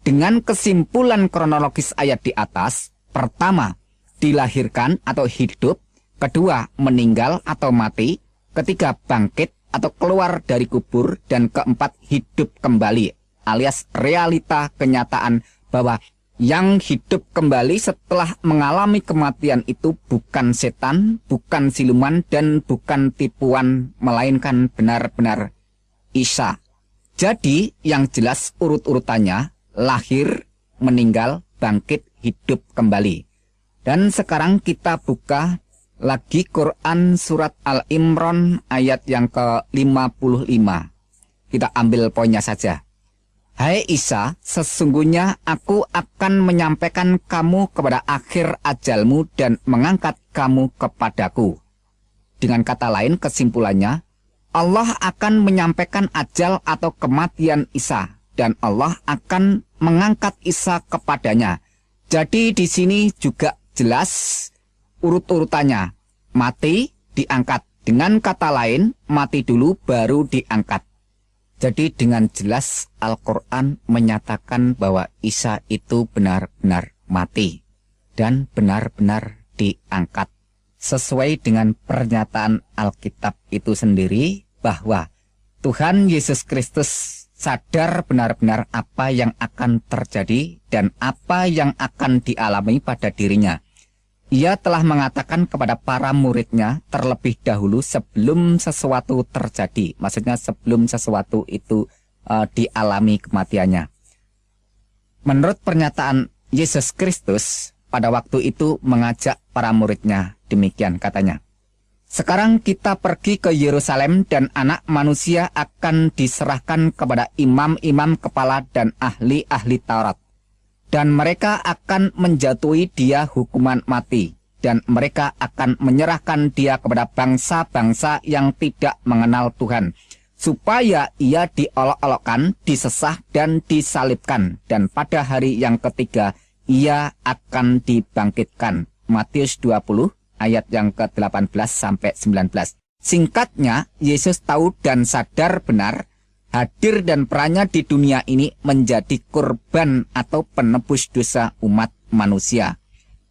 Dengan kesimpulan kronologis ayat di atas, pertama, dilahirkan atau hidup, kedua, meninggal atau mati, ketiga, bangkit atau keluar dari kubur, dan keempat, hidup kembali, alias realita kenyataan bahwa yang hidup kembali setelah mengalami kematian itu bukan setan, bukan siluman, dan bukan tipuan, melainkan benar-benar Isa. Jadi yang jelas urut-urutannya, lahir, meninggal, bangkit, hidup kembali. Dan sekarang kita buka lagi Quran surat Al-Imran ayat yang ke-55. Kita ambil poinnya saja. Hai Isa, sesungguhnya aku akan menyampaikan kamu kepada akhir ajalmu dan mengangkat kamu kepadaku. Dengan kata lain, kesimpulannya, Allah akan menyampaikan ajal atau kematian Isa, dan Allah akan mengangkat Isa kepadanya. Jadi di sini juga jelas urut-urutannya, mati, diangkat. Dengan kata lain, mati dulu baru diangkat. Jadi dengan jelas Al-Quran menyatakan bahwa Isa itu benar-benar mati dan benar-benar diangkat. Sesuai dengan pernyataan Alkitab itu sendiri bahwa Tuhan Yesus Kristus sadar benar-benar apa yang akan terjadi dan apa yang akan dialami pada dirinya. Ia telah mengatakan kepada para muridnya terlebih dahulu sebelum sesuatu terjadi. Maksudnya sebelum sesuatu itu dialami kematiannya. Menurut pernyataan Yesus Kristus, pada waktu itu mengajak para muridnya, demikian katanya. Sekarang kita pergi ke Yerusalem dan anak manusia akan diserahkan kepada imam-imam kepala dan ahli-ahli Taurat. Dan mereka akan menjatuhi dia hukuman mati. Dan mereka akan menyerahkan dia kepada bangsa-bangsa yang tidak mengenal Tuhan. Supaya ia diolok-olokkan, disesah, dan disalibkan. Dan pada hari yang ketiga, ia akan dibangkitkan. Matius 20, ayat yang ke-18 sampai 19. Singkatnya, Yesus tahu dan sadar benar hadir dan perannya di dunia ini menjadi korban atau penebus dosa umat manusia.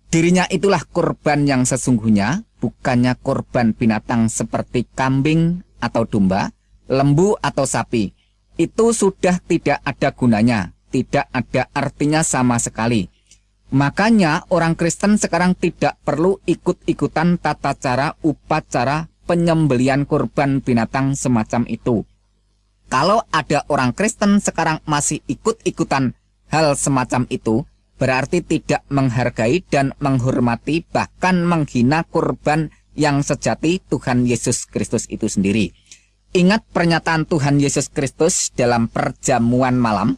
Dirinya itulah korban yang sesungguhnya, bukannya korban binatang seperti kambing atau domba, lembu atau sapi. Itu sudah tidak ada gunanya, tidak ada artinya sama sekali. Makanya orang Kristen sekarang tidak perlu ikut-ikutan tata cara upacara penyembelian korban binatang semacam itu. Kalau ada orang Kristen sekarang masih ikut-ikutan hal semacam itu, berarti tidak menghargai dan menghormati bahkan menghina korban yang sejati Tuhan Yesus Kristus itu sendiri. Ingat pernyataan Tuhan Yesus Kristus dalam perjamuan malam.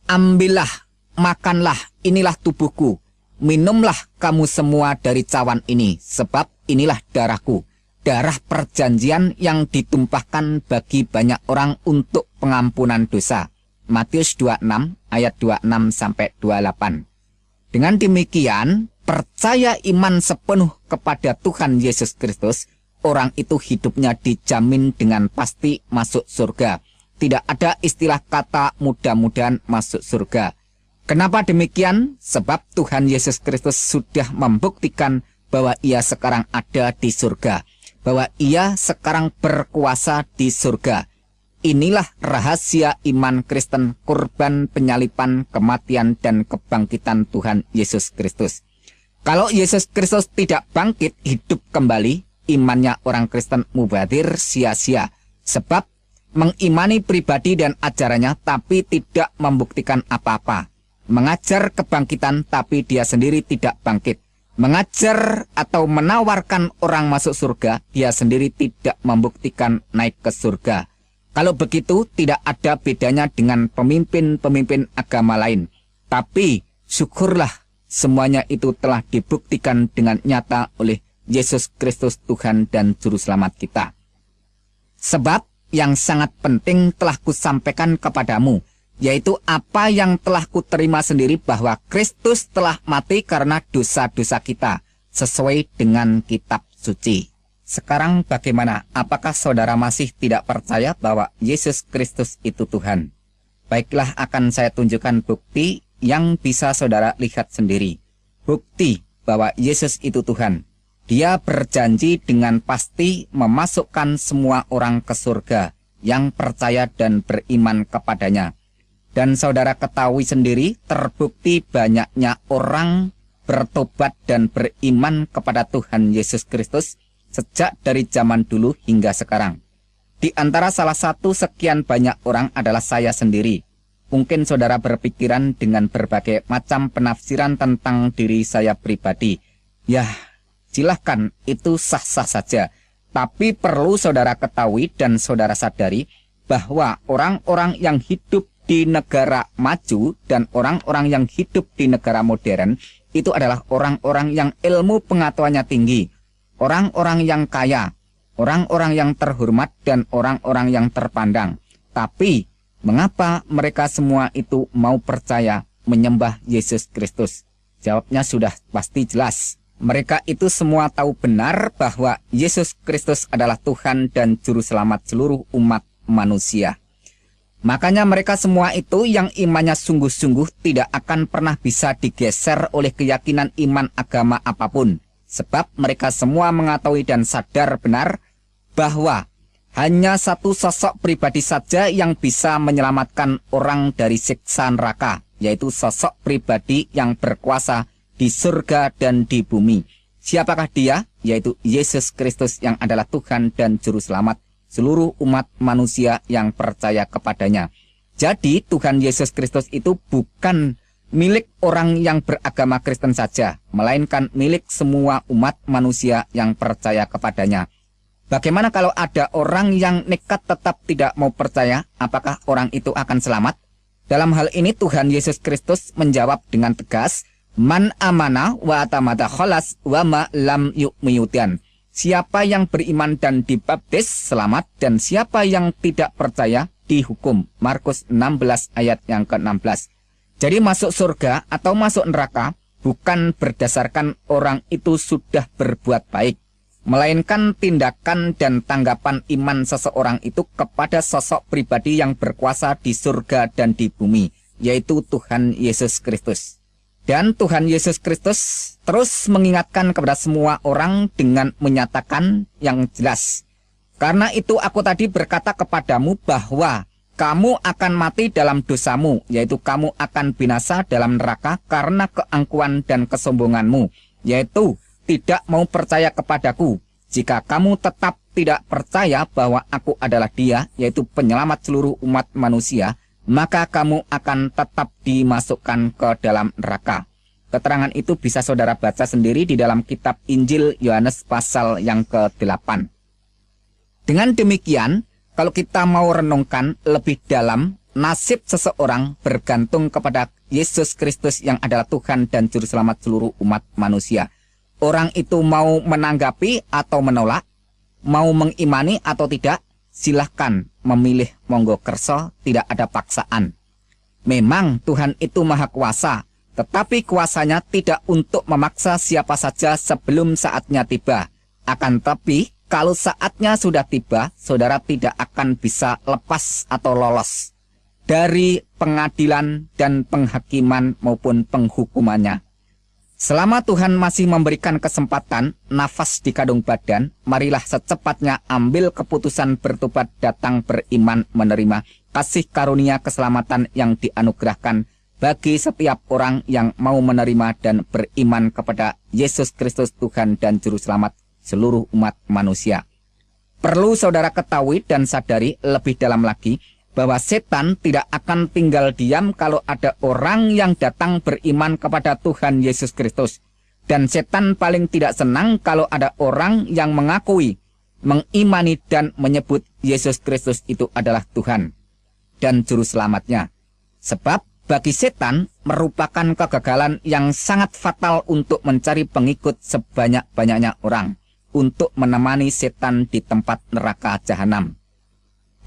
Ambillah, makanlah, inilah tubuhku. Minumlah kamu semua dari cawan ini, sebab inilah darahku. Darah perjanjian yang ditumpahkan bagi banyak orang untuk pengampunan dosa. Matius 26 ayat 26 sampai 28. Dengan demikian, percaya iman sepenuh kepada Tuhan Yesus Kristus, orang itu hidupnya dijamin dengan pasti masuk surga. Tidak ada istilah kata mudah-mudahan masuk surga. Kenapa demikian? Sebab Tuhan Yesus Kristus sudah membuktikan bahwa ia sekarang ada di surga. Bahwa ia sekarang berkuasa di surga. Inilah rahasia iman Kristen, kurban penyalipan, kematian, dan kebangkitan Tuhan Yesus Kristus. Kalau Yesus Kristus tidak bangkit hidup kembali, imannya orang Kristen mubazir sia-sia. Sebab mengimani pribadi dan ajarannya tapi tidak membuktikan apa-apa. Mengajar kebangkitan tapi dia sendiri tidak bangkit. Mengajar atau menawarkan orang masuk surga, dia sendiri tidak membuktikan naik ke surga. Kalau begitu, tidak ada bedanya dengan pemimpin-pemimpin agama lain. Tapi, syukurlah semuanya itu telah dibuktikan dengan nyata oleh Yesus Kristus Tuhan dan Juru Selamat kita. Sebab, yang sangat penting telah kusampaikan kepadamu, yaitu apa yang telah kuterima sendiri bahwa Kristus telah mati karena dosa-dosa kita, sesuai dengan kitab suci. Sekarang bagaimana? Apakah saudara masih tidak percaya bahwa Yesus Kristus itu Tuhan? Baiklah, akan saya tunjukkan bukti yang bisa saudara lihat sendiri. Bukti bahwa Yesus itu Tuhan. Dia berjanji dengan pasti memasukkan semua orang ke surga yang percaya dan beriman kepadanya. Dan saudara ketahui sendiri, terbukti banyaknya orang bertobat dan beriman kepada Tuhan Yesus Kristus sejak dari zaman dulu hingga sekarang. Di antara salah satu sekian banyak orang adalah saya sendiri. Mungkin saudara berpikiran dengan berbagai macam penafsiran tentang diri saya pribadi. Ya, silahkan, itu sah-sah saja. Tapi perlu saudara ketahui dan saudara sadari bahwa orang-orang yang hidup di negara maju dan orang-orang yang hidup di negara modern itu adalah orang-orang yang ilmu pengetahuannya tinggi, orang-orang yang kaya, orang-orang yang terhormat, dan orang-orang yang terpandang. Tapi mengapa mereka semua itu mau percaya menyembah Yesus Kristus? Jawabnya sudah pasti jelas. Mereka itu semua tahu benar bahwa Yesus Kristus adalah Tuhan dan Juru Selamat seluruh umat manusia. Makanya mereka semua itu yang imannya sungguh-sungguh tidak akan pernah bisa digeser oleh keyakinan iman agama apapun. Sebab mereka semua mengetahui dan sadar benar bahwa hanya satu sosok pribadi saja yang bisa menyelamatkan orang dari siksa neraka, yaitu sosok pribadi yang berkuasa di surga dan di bumi. Siapakah dia? Yaitu Yesus Kristus yang adalah Tuhan dan Juru Selamat seluruh umat manusia yang percaya kepadanya. Jadi Tuhan Yesus Kristus itu bukan milik orang yang beragama Kristen saja, melainkan milik semua umat manusia yang percaya kepadanya. Bagaimana kalau ada orang yang nekat tetap tidak mau percaya? Apakah orang itu akan selamat? Dalam hal ini Tuhan Yesus Kristus menjawab dengan tegas, Man amana wa atamada kholas wa ma lam yu'miyudan. Siapa yang beriman dan dibaptis selamat, dan siapa yang tidak percaya dihukum. Markus 16 ayat yang ke-16. Jadi masuk surga atau masuk neraka bukan berdasarkan orang itu sudah berbuat baik, melainkan tindakan dan tanggapan iman seseorang itu kepada sosok pribadi yang berkuasa di surga dan di bumi, yaitu Tuhan Yesus Kristus. Dan Tuhan Yesus Kristus terus mengingatkan kepada semua orang dengan menyatakan yang jelas. Karena itu aku tadi berkata kepadamu bahwa kamu akan mati dalam dosamu, yaitu kamu akan binasa dalam neraka karena keangkuhan dan kesombonganmu, yaitu tidak mau percaya kepadaku. Jika kamu tetap tidak percaya bahwa aku adalah Dia, yaitu penyelamat seluruh umat manusia, maka kamu akan tetap dimasukkan ke dalam neraka. Keterangan itu bisa saudara baca sendiri di dalam kitab Injil Yohanes pasal yang ke-8. Dengan demikian, kalau kita mau renungkan lebih dalam, nasib seseorang bergantung kepada Yesus Kristus yang adalah Tuhan dan Juru Selamat seluruh umat manusia. Orang itu mau menanggapi atau menolak, mau mengimani atau tidak, silahkan memilih, monggo kerso, tidak ada paksaan. Memang Tuhan itu maha kuasa, tetapi kuasanya tidak untuk memaksa siapa saja sebelum saatnya tiba. Akan tetapi, kalau saatnya sudah tiba, saudara tidak akan bisa lepas atau lolos dari pengadilan dan penghakiman maupun penghukumannya. Selama Tuhan masih memberikan kesempatan, nafas di kandung badan, marilah secepatnya ambil keputusan bertobat, datang beriman, menerima kasih karunia keselamatan yang dianugerahkan bagi setiap orang yang mau menerima dan beriman kepada Yesus Kristus Tuhan dan Juru Selamat seluruh umat manusia. Perlu saudara ketahui dan sadari lebih dalam lagi bahwa setan tidak akan tinggal diam kalau ada orang yang datang beriman kepada Tuhan Yesus Kristus. Dan setan paling tidak senang kalau ada orang yang mengakui, mengimani dan menyebut Yesus Kristus itu adalah Tuhan dan Juru Selamatnya. Sebab bagi setan merupakan kegagalan yang sangat fatal untuk mencari pengikut sebanyak-banyaknya orang untuk menemani setan di tempat neraka jahanam.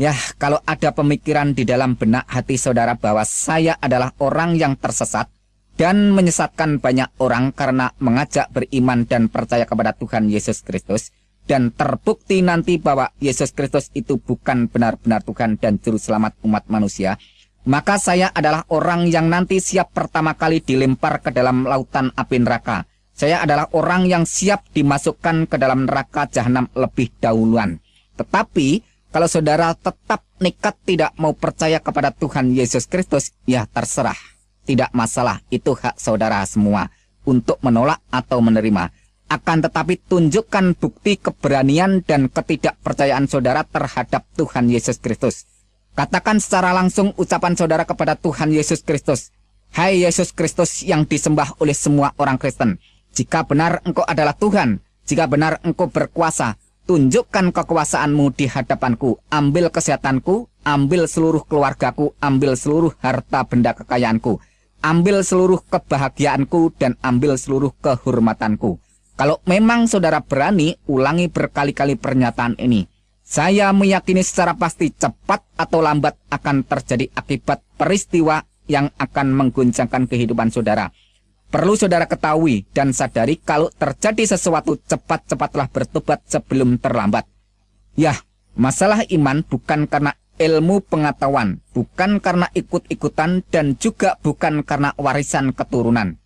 Ya, kalau ada pemikiran di dalam benak hati saudara bahwa saya adalah orang yang tersesat dan menyesatkan banyak orang karena mengajak beriman dan percaya kepada Tuhan Yesus Kristus, dan terbukti nanti bahwa Yesus Kristus itu bukan benar-benar Tuhan dan Juru Selamat umat manusia, maka saya adalah orang yang nanti siap pertama kali dilempar ke dalam lautan api neraka. Saya adalah orang yang siap dimasukkan ke dalam neraka jahanam lebih dahuluan. Tetapi kalau saudara tetap nekat tidak mau percaya kepada Tuhan Yesus Kristus, ya terserah. Tidak masalah, itu hak saudara semua untuk menolak atau menerima. Akan tetapi tunjukkan bukti keberanian dan ketidakpercayaan saudara terhadap Tuhan Yesus Kristus. Katakan secara langsung ucapan saudara kepada Tuhan Yesus Kristus. Hai Yesus Kristus yang disembah oleh semua orang Kristen. Jika benar Engkau adalah Tuhan, jika benar Engkau berkuasa, tunjukkan kekuasaanmu di hadapanku. Ambil kesehatanku, ambil seluruh keluargaku, ambil seluruh harta benda kekayaanku. Ambil seluruh kebahagiaanku dan ambil seluruh kehormatanku. Kalau memang saudara berani, ulangi berkali-kali pernyataan ini. Saya meyakini secara pasti cepat atau lambat akan terjadi akibat peristiwa yang akan mengguncangkan kehidupan saudara. Perlu saudara ketahui dan sadari kalau terjadi sesuatu, cepat-cepatlah bertobat sebelum terlambat. Ya, masalah iman bukan karena ilmu pengetahuan, bukan karena ikut-ikutan, dan juga bukan karena warisan keturunan.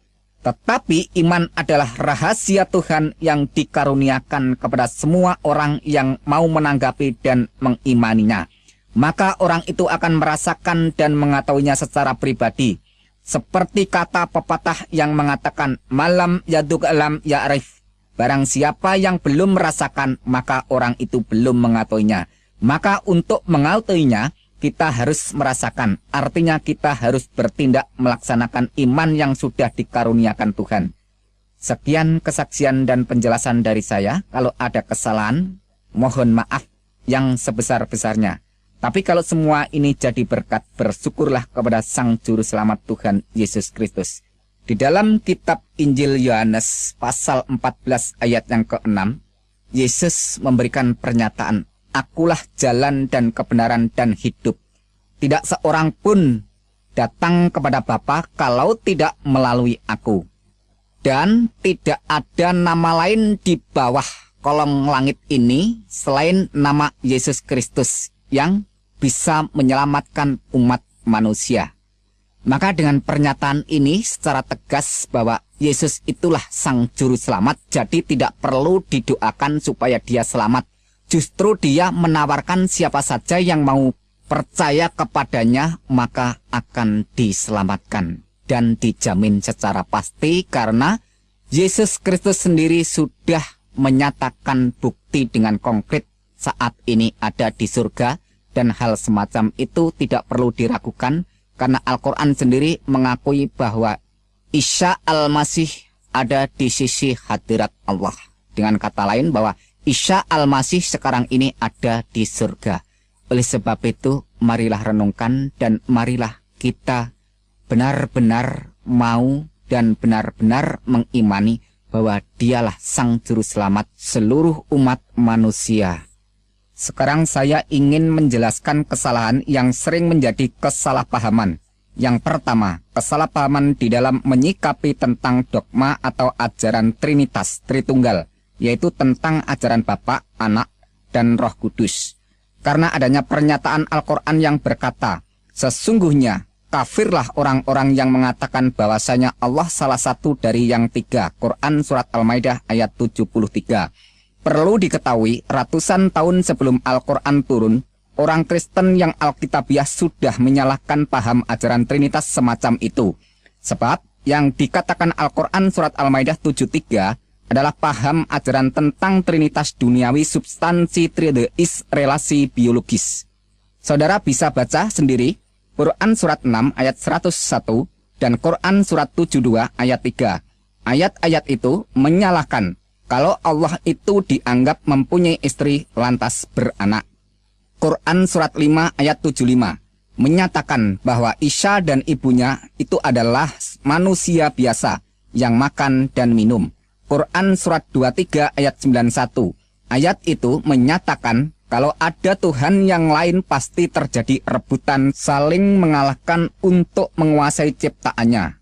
Tetapi iman adalah rahasia Tuhan yang dikaruniakan kepada semua orang yang mau menanggapi dan mengimaninya. Maka orang itu akan merasakan dan mengetahuinya secara pribadi. Seperti kata pepatah yang mengatakan, malam yaduk alam ya'rif. Barang siapa yang belum merasakan, maka orang itu belum mengetahuinya. Maka untuk mengetahuinya, kita harus merasakan. Artinya kita harus bertindak melaksanakan iman yang sudah dikaruniakan Tuhan. Sekian kesaksian dan penjelasan dari saya. Kalau ada kesalahan, mohon maaf yang sebesar-besarnya. Tapi kalau semua ini jadi berkat, bersyukurlah kepada Sang Juru Selamat Tuhan Yesus Kristus. Di dalam kitab Injil Yohanes pasal 14 ayat yang ke-6, Yesus memberikan pernyataan, Akulah jalan dan kebenaran dan hidup. Tidak seorang pun datang kepada Bapa kalau tidak melalui aku. Dan tidak ada nama lain di bawah kolong langit ini selain nama Yesus Kristus yang bisa menyelamatkan umat manusia. Maka dengan pernyataan ini secara tegas bahwa Yesus itulah Sang Juru Selamat, jadi tidak perlu didoakan supaya dia selamat. Justru dia menawarkan siapa saja yang mau percaya kepadanya maka akan diselamatkan. Dan dijamin secara pasti karena Yesus Kristus sendiri sudah menyatakan bukti dengan konkret saat ini ada di surga. Dan hal semacam itu tidak perlu diragukan karena Al-Quran sendiri mengakui bahwa Isa Al-Masih ada di sisi hadirat Allah. Dengan kata lain bahwa Isa Al-Masih sekarang ini ada di surga. Oleh sebab itu, marilah renungkan dan marilah kita benar-benar mau dan benar-benar mengimani bahwa dialah Sang Juru Selamat seluruh umat manusia. Sekarang saya ingin menjelaskan kesalahan yang sering menjadi kesalahpahaman. Yang pertama, kesalahpahaman di dalam menyikapi tentang dogma atau ajaran Trinitas Tritunggal, yaitu tentang ajaran Bapa, Anak, dan Roh Kudus. Karena adanya pernyataan Al-Quran yang berkata, sesungguhnya kafirlah orang-orang yang mengatakan bahwasanya Allah salah satu dari yang tiga. Quran Surat Al-Maidah ayat 73. Perlu diketahui, ratusan tahun sebelum Al-Quran turun, orang Kristen yang Alkitabiah sudah menyalahkan paham ajaran Trinitas semacam itu. Sebab yang dikatakan Al-Quran Surat Al-Maidah 73 adalah paham ajaran tentang Trinitas duniawi substansi trideis relasi biologis. Saudara bisa baca sendiri Quran Surat 6 ayat 101 dan Quran Surat 72 ayat 3. Ayat-ayat itu menyalahkan kalau Allah itu dianggap mempunyai istri lantas beranak. Quran Surat 5 ayat 75 menyatakan bahwa Isa dan ibunya itu adalah manusia biasa yang makan dan minum. Quran Surat 23 ayat 91. Ayat itu menyatakan kalau ada Tuhan yang lain pasti terjadi rebutan saling mengalahkan untuk menguasai ciptaannya.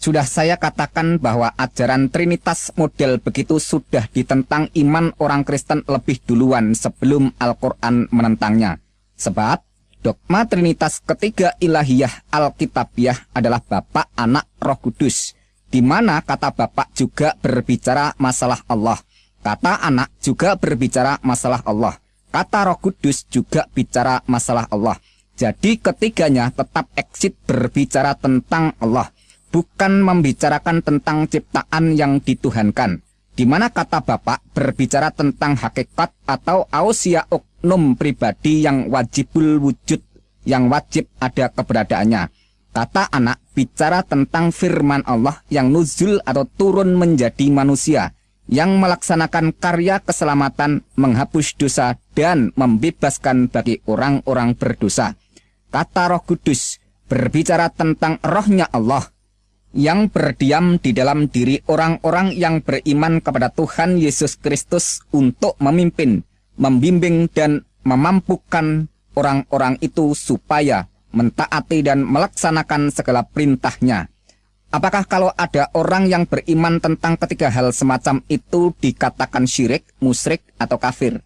Sudah saya katakan bahwa ajaran Trinitas model begitu sudah ditentang iman orang Kristen lebih duluan sebelum Al-Quran menentangnya. Sebab dogma Trinitas ketiga ilahiyah Alkitabiah adalah Bapa, Anak, Roh Kudus, di mana kata Bapa juga berbicara masalah Allah, kata Anak juga berbicara masalah Allah, kata Roh Kudus juga bicara masalah Allah. Jadi ketiganya tetap eksit berbicara tentang Allah, bukan membicarakan tentang ciptaan yang dituhankan, di mana kata Bapa berbicara tentang hakikat atau ausia oknum pribadi yang wajibul wujud, yang wajib ada keberadaannya. Kata Anak bicara tentang firman Allah yang nuzul atau turun menjadi manusia, yang melaksanakan karya keselamatan, menghapus dosa, dan membebaskan bagi orang-orang berdosa. Kata Roh Kudus berbicara tentang rohnya Allah, yang berdiam di dalam diri orang-orang yang beriman kepada Tuhan Yesus Kristus untuk memimpin, membimbing, dan memampukan orang-orang itu supaya mentaati dan melaksanakan segala perintahnya. Apakah kalau ada orang yang beriman tentang ketiga hal semacam itu dikatakan syirik, musyrik, atau kafir?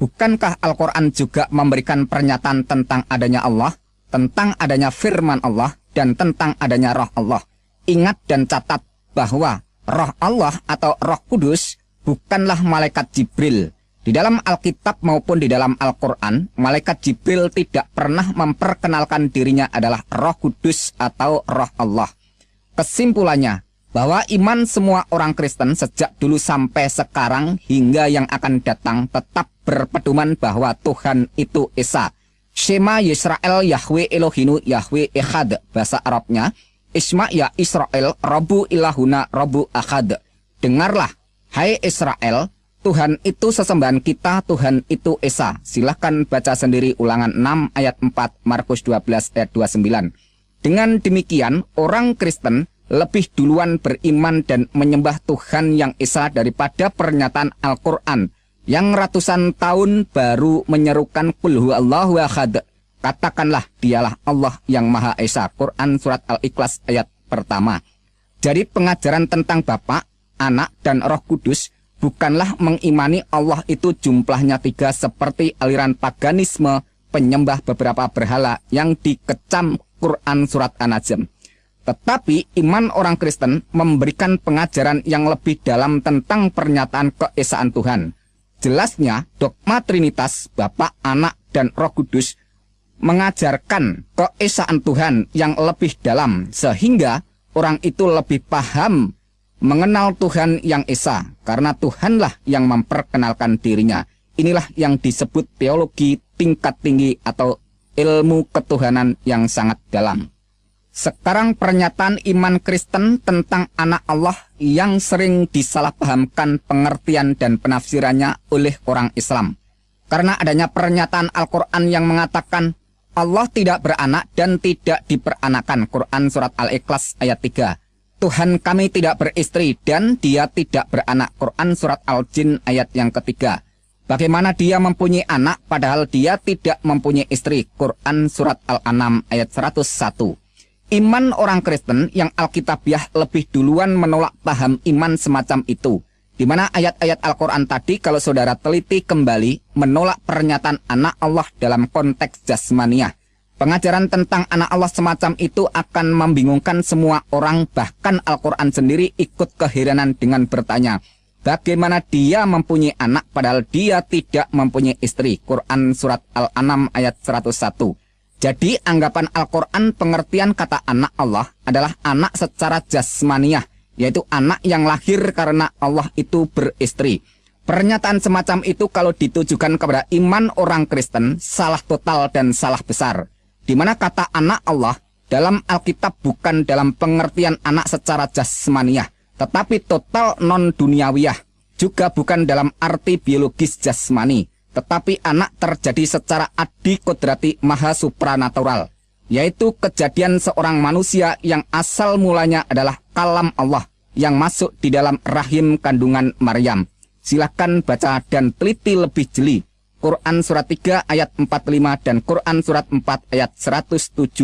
Bukankah Al-Quran juga memberikan pernyataan tentang adanya Allah, tentang adanya firman Allah, dan tentang adanya roh Allah? Ingat dan catat bahwa roh Allah atau Roh Kudus bukanlah malaikat Jibril. Di dalam Alkitab maupun di dalam Al-Quran, malaikat Jibril tidak pernah memperkenalkan dirinya adalah Roh Kudus atau roh Allah. Kesimpulannya, bahwa iman semua orang Kristen sejak dulu sampai sekarang hingga yang akan datang tetap berpedoman bahwa Tuhan itu Esa. Shema Yisrael Yahweh Elohinu Yahweh Echad, bahasa Arabnya Isma ya Israel, Rabbu ilahuna Rabbu Ahad. Dengarlah, hai Israel, Tuhan itu sesembahan kita, Tuhan itu Esa. Silahkan baca sendiri Ulangan 6 ayat 4, Markus 12 ayat 29. Dengan demikian, orang Kristen lebih duluan beriman dan menyembah Tuhan yang Esa daripada pernyataan Al-Quran yang ratusan tahun baru menyerukan Qul huwallahu ahad. Katakanlah dialah Allah yang Maha Esa. Quran Surat Al-Ikhlas ayat pertama. Jadi pengajaran tentang Bapa, Anak, dan Roh Kudus bukanlah mengimani Allah itu jumlahnya 3 seperti aliran paganisme penyembah beberapa berhala yang dikecam Quran Surat An-Najm. Tetapi iman orang Kristen memberikan pengajaran yang lebih dalam tentang pernyataan keesaan Tuhan. Jelasnya dogma Trinitas, Bapa, Anak, dan Roh Kudus mengajarkan keesaan Tuhan yang lebih dalam, sehingga orang itu lebih paham mengenal Tuhan yang Esa, karena Tuhanlah yang memperkenalkan dirinya. Inilah yang disebut teologi tingkat tinggi atau ilmu ketuhanan yang sangat dalam. Sekarang pernyataan iman Kristen tentang anak Allah yang sering disalahpahamkan pengertian dan penafsirannya oleh orang Islam. Karena adanya pernyataan Al-Quran yang mengatakan Allah tidak beranak dan tidak diperanakan. Quran Surat Al-Ikhlas ayat 3. Tuhan kami tidak beristri dan dia tidak beranak. Quran Surat Al-Jin ayat yang ketiga. Bagaimana dia mempunyai anak padahal dia tidak mempunyai istri. Quran Surat Al-An'am ayat 101. Iman orang Kristen yang Alkitabiah lebih duluan menolak paham iman semacam itu. Di mana ayat-ayat Al-Quran tadi kalau saudara teliti kembali menolak pernyataan anak Allah dalam konteks jasmaniah. Pengajaran tentang anak Allah semacam itu akan membingungkan semua orang, bahkan Al-Quran sendiri ikut keheranan dengan bertanya, bagaimana dia mempunyai anak padahal dia tidak mempunyai istri. Quran Surat Al-An'am ayat 101. Jadi anggapan Al-Quran pengertian kata anak Allah adalah anak secara jasmaniah, yaitu anak yang lahir karena Allah itu beristri. Pernyataan semacam itu kalau ditujukan kepada iman orang Kristen salah total dan salah besar. Di mana kata anak Allah dalam Alkitab bukan dalam pengertian anak secara jasmaniah, tetapi total non-duniawiyah. Juga bukan dalam arti biologis jasmani, tetapi anak terjadi secara adi kodrati maha supranatural, yaitu kejadian seorang manusia yang asal mulanya adalah kalam Allah yang masuk di dalam rahim kandungan Maryam. Silahkan baca dan teliti lebih jeli Quran Surat 3 ayat 45 dan Quran Surat 4 ayat 171.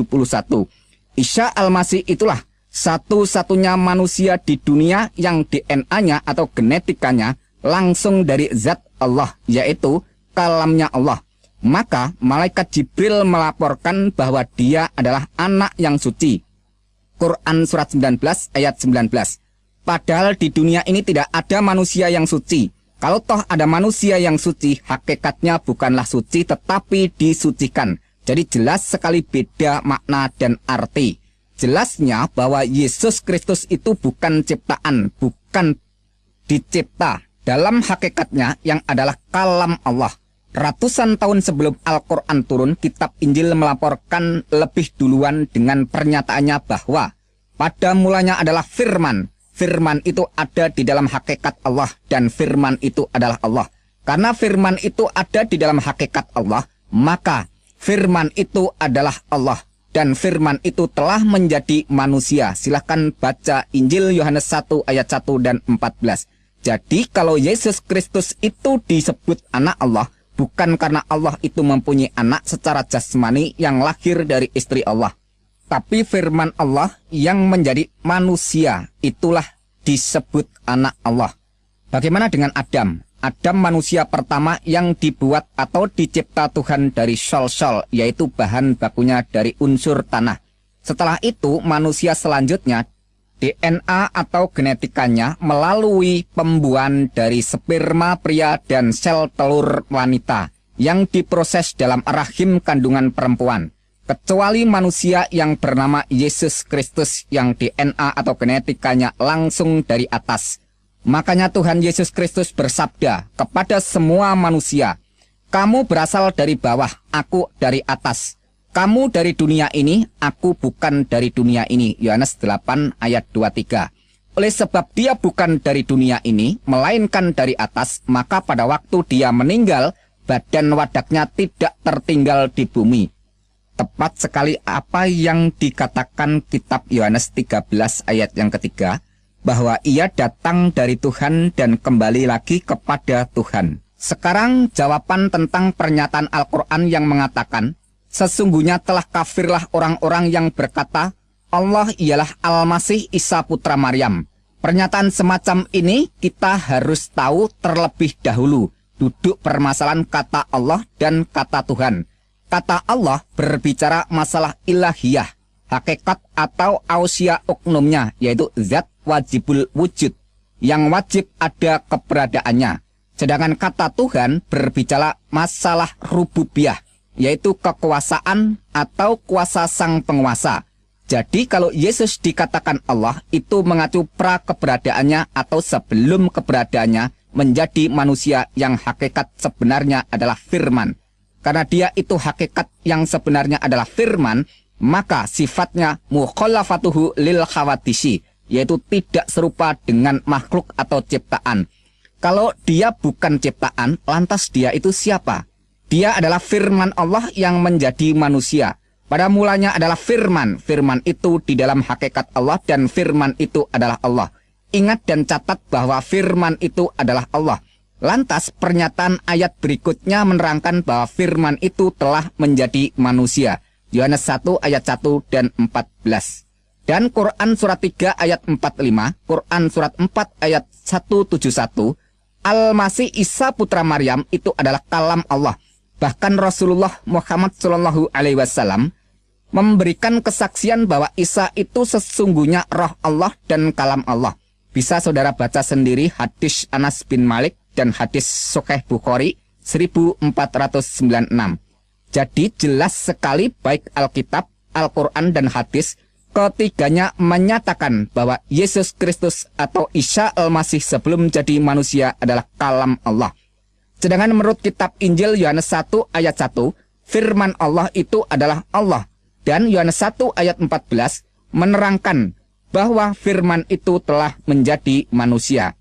Isa Al-Masih itulah Satu-satunya manusia di dunia yang DNA-nya atau genetikanya langsung dari zat Allah, yaitu kalamnya Allah. Maka malaikat Jibril melaporkan bahwa dia adalah anak yang suci. Quran surat 19 ayat 19. Padahal di dunia ini tidak ada manusia yang suci. Kalau toh ada manusia yang suci, hakikatnya bukanlah suci tetapi disucikan. Jadi jelas sekali beda makna dan arti. Jelasnya bahwa Yesus Kristus itu bukan ciptaan, bukan dicipta. Dalam hakikatnya yang adalah kalam Allah. Ratusan tahun sebelum Al-Quran turun, kitab Injil melaporkan lebih duluan dengan pernyataannya bahwa pada mulanya adalah firman. Firman itu ada di dalam hakikat Allah dan firman itu adalah Allah. Karena firman itu ada di dalam hakikat Allah, maka firman itu adalah Allah. Dan firman itu telah menjadi manusia. Silahkan baca Injil Yohanes 1 ayat 1 dan 14. Jadi kalau Yesus Kristus itu disebut anak Allah, bukan karena Allah itu mempunyai anak secara jasmani yang lahir dari istri Allah. Tapi firman Allah yang menjadi manusia, itulah disebut anak Allah. Bagaimana dengan Adam? Adam manusia pertama yang dibuat atau dicipta Tuhan dari sol-sol, yaitu bahan bakunya dari unsur tanah. Setelah itu manusia selanjutnya, DNA atau genetikanya melalui pembuahan dari sperma pria dan sel telur wanita yang diproses dalam rahim kandungan perempuan. Kecuali manusia yang bernama Yesus Kristus yang DNA atau genetikanya langsung dari atas. Makanya Tuhan Yesus Kristus bersabda kepada semua manusia, "Kamu berasal dari bawah, aku dari atas. Kamu dari dunia ini, aku bukan dari dunia ini." Yohanes 8 ayat 23. Oleh sebab dia bukan dari dunia ini, melainkan dari atas, maka pada waktu dia meninggal, badan wadaknya tidak tertinggal di bumi. Tepat sekali apa yang dikatakan kitab Yohanes 13 ayat yang ketiga, bahwa ia datang dari Tuhan dan kembali lagi kepada Tuhan. Sekarang jawaban tentang pernyataan Al-Quran yang mengatakan, sesungguhnya telah kafirlah orang-orang yang berkata, Allah ialah Al-Masih Isa putra Maryam. Pernyataan semacam ini kita harus tahu terlebih dahulu duduk permasalahan kata Allah dan kata Tuhan. Kata Allah berbicara masalah ilahiyah, hakikat atau ausia oknumnya, yaitu zat wajibul wujud, yang wajib ada keberadaannya. Sedangkan kata Tuhan berbicara masalah rububiyah, yaitu kekuasaan atau kuasa sang penguasa. Jadi kalau Yesus dikatakan Allah, itu mengacu pra keberadaannya atau sebelum keberadaannya menjadi manusia yang hakikat sebenarnya adalah firman. Karena dia itu hakikat yang sebenarnya adalah firman, maka sifatnya mukhallafatuhu lil khawadisi, yaitu tidak serupa dengan makhluk atau ciptaan. Kalau dia bukan ciptaan, lantas dia itu siapa? Dia adalah firman Allah yang menjadi manusia. Pada mulanya adalah firman. Firman itu di dalam hakikat Allah dan firman itu adalah Allah. Ingat dan catat bahwa firman itu adalah Allah. Lantas pernyataan ayat berikutnya menerangkan bahwa firman itu telah menjadi manusia. Yohanes 1 ayat 1 dan 14. Dan Quran surat 3 ayat 45, Quran surat 4 ayat 171, Al-Masih Isa putra Maryam itu adalah kalam Allah. Bahkan Rasulullah Muhammad SAW memberikan kesaksian bahwa Isa itu sesungguhnya roh Allah dan kalam Allah. Bisa saudara baca sendiri hadis Anas bin Malik dan hadis Sahih Bukhari 1496. Jadi jelas sekali baik Alkitab, Al-Quran dan hadis, ketiganya menyatakan bahwa Yesus Kristus atau Isa Al-Masih sebelum jadi manusia adalah kalam Allah. Sedangkan menurut kitab Injil Yohanes 1 ayat 1, firman Allah itu adalah Allah. Dan Yohanes 1 ayat 14 menerangkan bahwa firman itu telah menjadi manusia.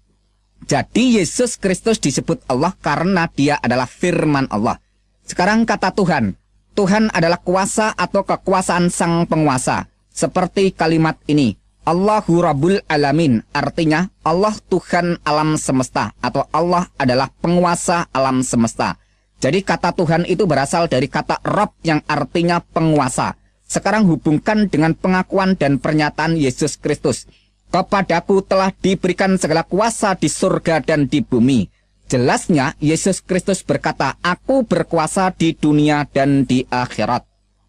Jadi Yesus Kristus disebut Allah karena dia adalah firman Allah. Sekarang kata Tuhan. Tuhan adalah kuasa atau kekuasaan sang penguasa. Seperti kalimat ini, Allahu Rabbul Alamin, artinya Allah Tuhan alam semesta atau Allah adalah penguasa alam semesta. Jadi kata Tuhan itu berasal dari kata Rabb yang artinya penguasa. Sekarang hubungkan dengan pengakuan dan pernyataan Yesus Kristus. Kepadaku telah diberikan segala kuasa di surga dan di bumi. Jelasnya Yesus Kristus berkata, aku berkuasa di dunia dan di akhirat.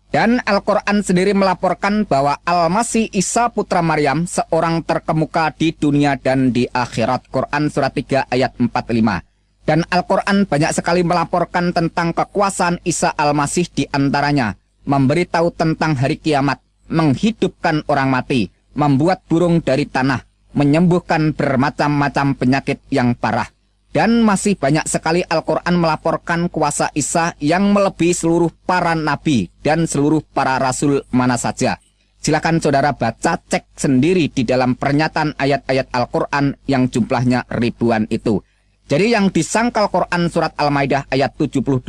Dan Al-Quran sendiri melaporkan bahwa Al-Masih Isa putra Maryam seorang terkemuka di dunia dan di akhirat. Quran surat 3 ayat 45. Dan Al-Quran banyak sekali melaporkan tentang kekuasaan Isa Al-Masih, di antaranya memberitahu tentang hari kiamat, menghidupkan orang mati, membuat burung dari tanah, menyembuhkan bermacam-macam penyakit yang parah. Dan masih banyak sekali Al-Quran melaporkan kuasa Isa yang melebihi seluruh para nabi dan seluruh para rasul mana saja. Silakan saudara baca, cek sendiri di dalam pernyataan ayat-ayat Al-Quran yang jumlahnya ribuan itu. Jadi yang disangkal Quran surat Al-Maidah ayat 72,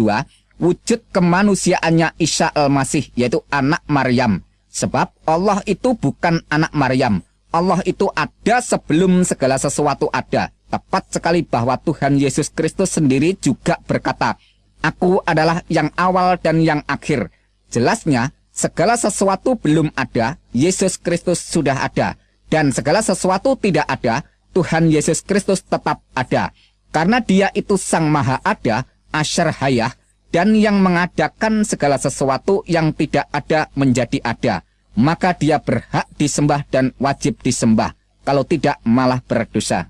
wujud kemanusiaannya Isa Al-Masih, yaitu anak Maryam. Sebab Allah itu bukan anak Maryam. Allah itu ada sebelum segala sesuatu ada. Tepat sekali bahwa Tuhan Yesus Kristus sendiri juga berkata, aku adalah yang awal dan yang akhir. Jelasnya, segala sesuatu belum ada, Yesus Kristus sudah ada. Dan segala sesuatu tidak ada, Tuhan Yesus Kristus tetap ada. Karena dia itu Sang Maha Ada, Asyar Hayah, dan yang mengadakan segala sesuatu yang tidak ada menjadi ada. Maka dia berhak disembah dan wajib disembah. Kalau tidak malah berdosa.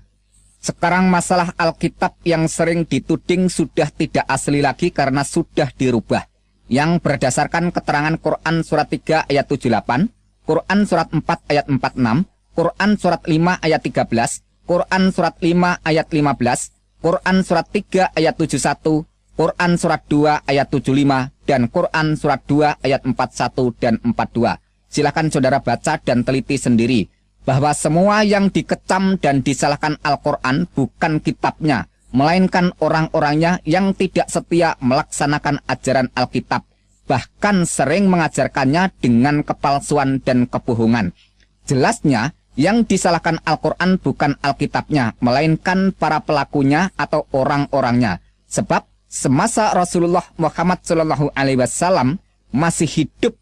Sekarang masalah Alkitab yang sering dituding sudah tidak asli lagi karena sudah dirubah. Yang berdasarkan keterangan Quran surat 3 ayat 78, Quran surat 4 ayat 46, Quran surat 5 ayat 13, Quran surat 5 ayat 15, Quran surat 3 ayat 71, Quran surat 2 ayat 75, dan Quran surat 2 ayat 41 dan 42. Silakan saudara baca dan teliti sendiri bahwa semua yang dikecam dan disalahkan Al-Quran bukan kitabnya, melainkan orang-orangnya yang tidak setia melaksanakan ajaran Alkitab, bahkan sering mengajarkannya dengan kepalsuan dan kebohongan. Jelasnya, yang disalahkan Al-Quran bukan Alkitabnya, melainkan para pelakunya atau orang-orangnya. Sebab semasa Rasulullah Muhammad SAW masih hidup,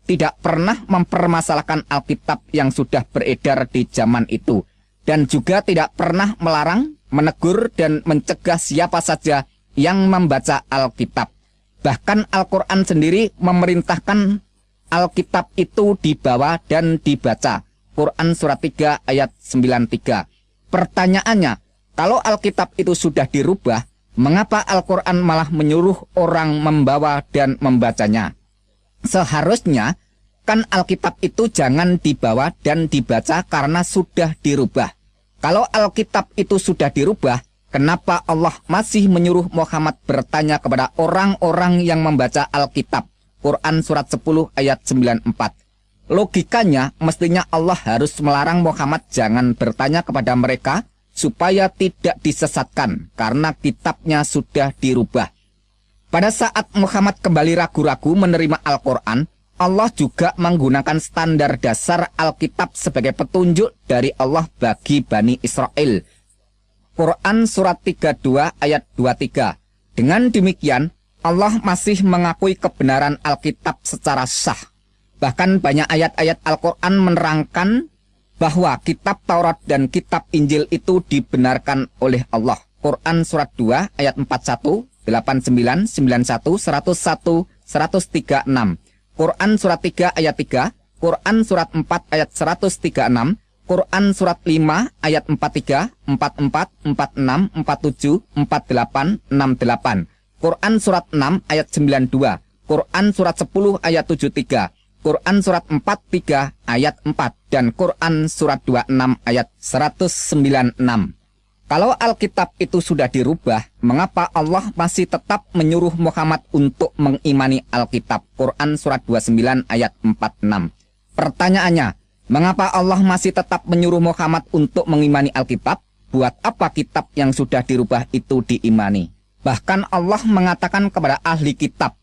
tidak pernah mempermasalahkan Alkitab yang sudah beredar di zaman itu. Dan juga tidak pernah melarang, menegur, dan mencegah siapa saja yang membaca Alkitab. Bahkan Al-Quran sendiri memerintahkan Alkitab itu dibawa dan dibaca. Quran surat 3 ayat 93. Pertanyaannya, kalau Alkitab itu sudah dirubah, mengapa Al-Quran malah menyuruh orang membawa dan membacanya? Seharusnya kan Alkitab itu jangan dibawa dan dibaca karena sudah dirubah. Kalau Alkitab itu sudah dirubah, kenapa Allah masih menyuruh Muhammad bertanya kepada orang-orang yang membaca Alkitab? Quran surat 10 ayat 94. Logikanya mestinya Allah harus melarang Muhammad jangan bertanya kepada mereka supaya tidak disesatkan karena kitabnya sudah dirubah. Pada saat Muhammad kembali ragu-ragu menerima Al-Quran, Allah juga menggunakan standar dasar Alkitab sebagai petunjuk dari Allah bagi Bani Israel. Quran surat 32 ayat 23. Dengan demikian, Allah masih mengakui kebenaran Alkitab secara sah. Bahkan banyak ayat-ayat Al-Quran menerangkan bahwa kitab Taurat dan kitab Injil itu dibenarkan oleh Allah. Quran surat 2 ayat 41, 89, 91, 101, 136. Quran surat 3 ayat 3, Quran surat 4 ayat 136, Quran surat 5 ayat 43, 44, 46, 47, 48, 68. Quran surat 6 ayat 92, Quran surat 10 ayat 73, Quran surat 43 ayat 4, dan Quran surat 26 ayat 196. Kalau Alkitab itu sudah dirubah, mengapa Allah masih tetap menyuruh Muhammad untuk mengimani Alkitab? Quran surat 29 ayat 46. Pertanyaannya, mengapa Allah masih tetap menyuruh Muhammad untuk mengimani Alkitab? Buat apa kitab yang sudah dirubah itu diimani? Bahkan Allah mengatakan kepada ahli kitab,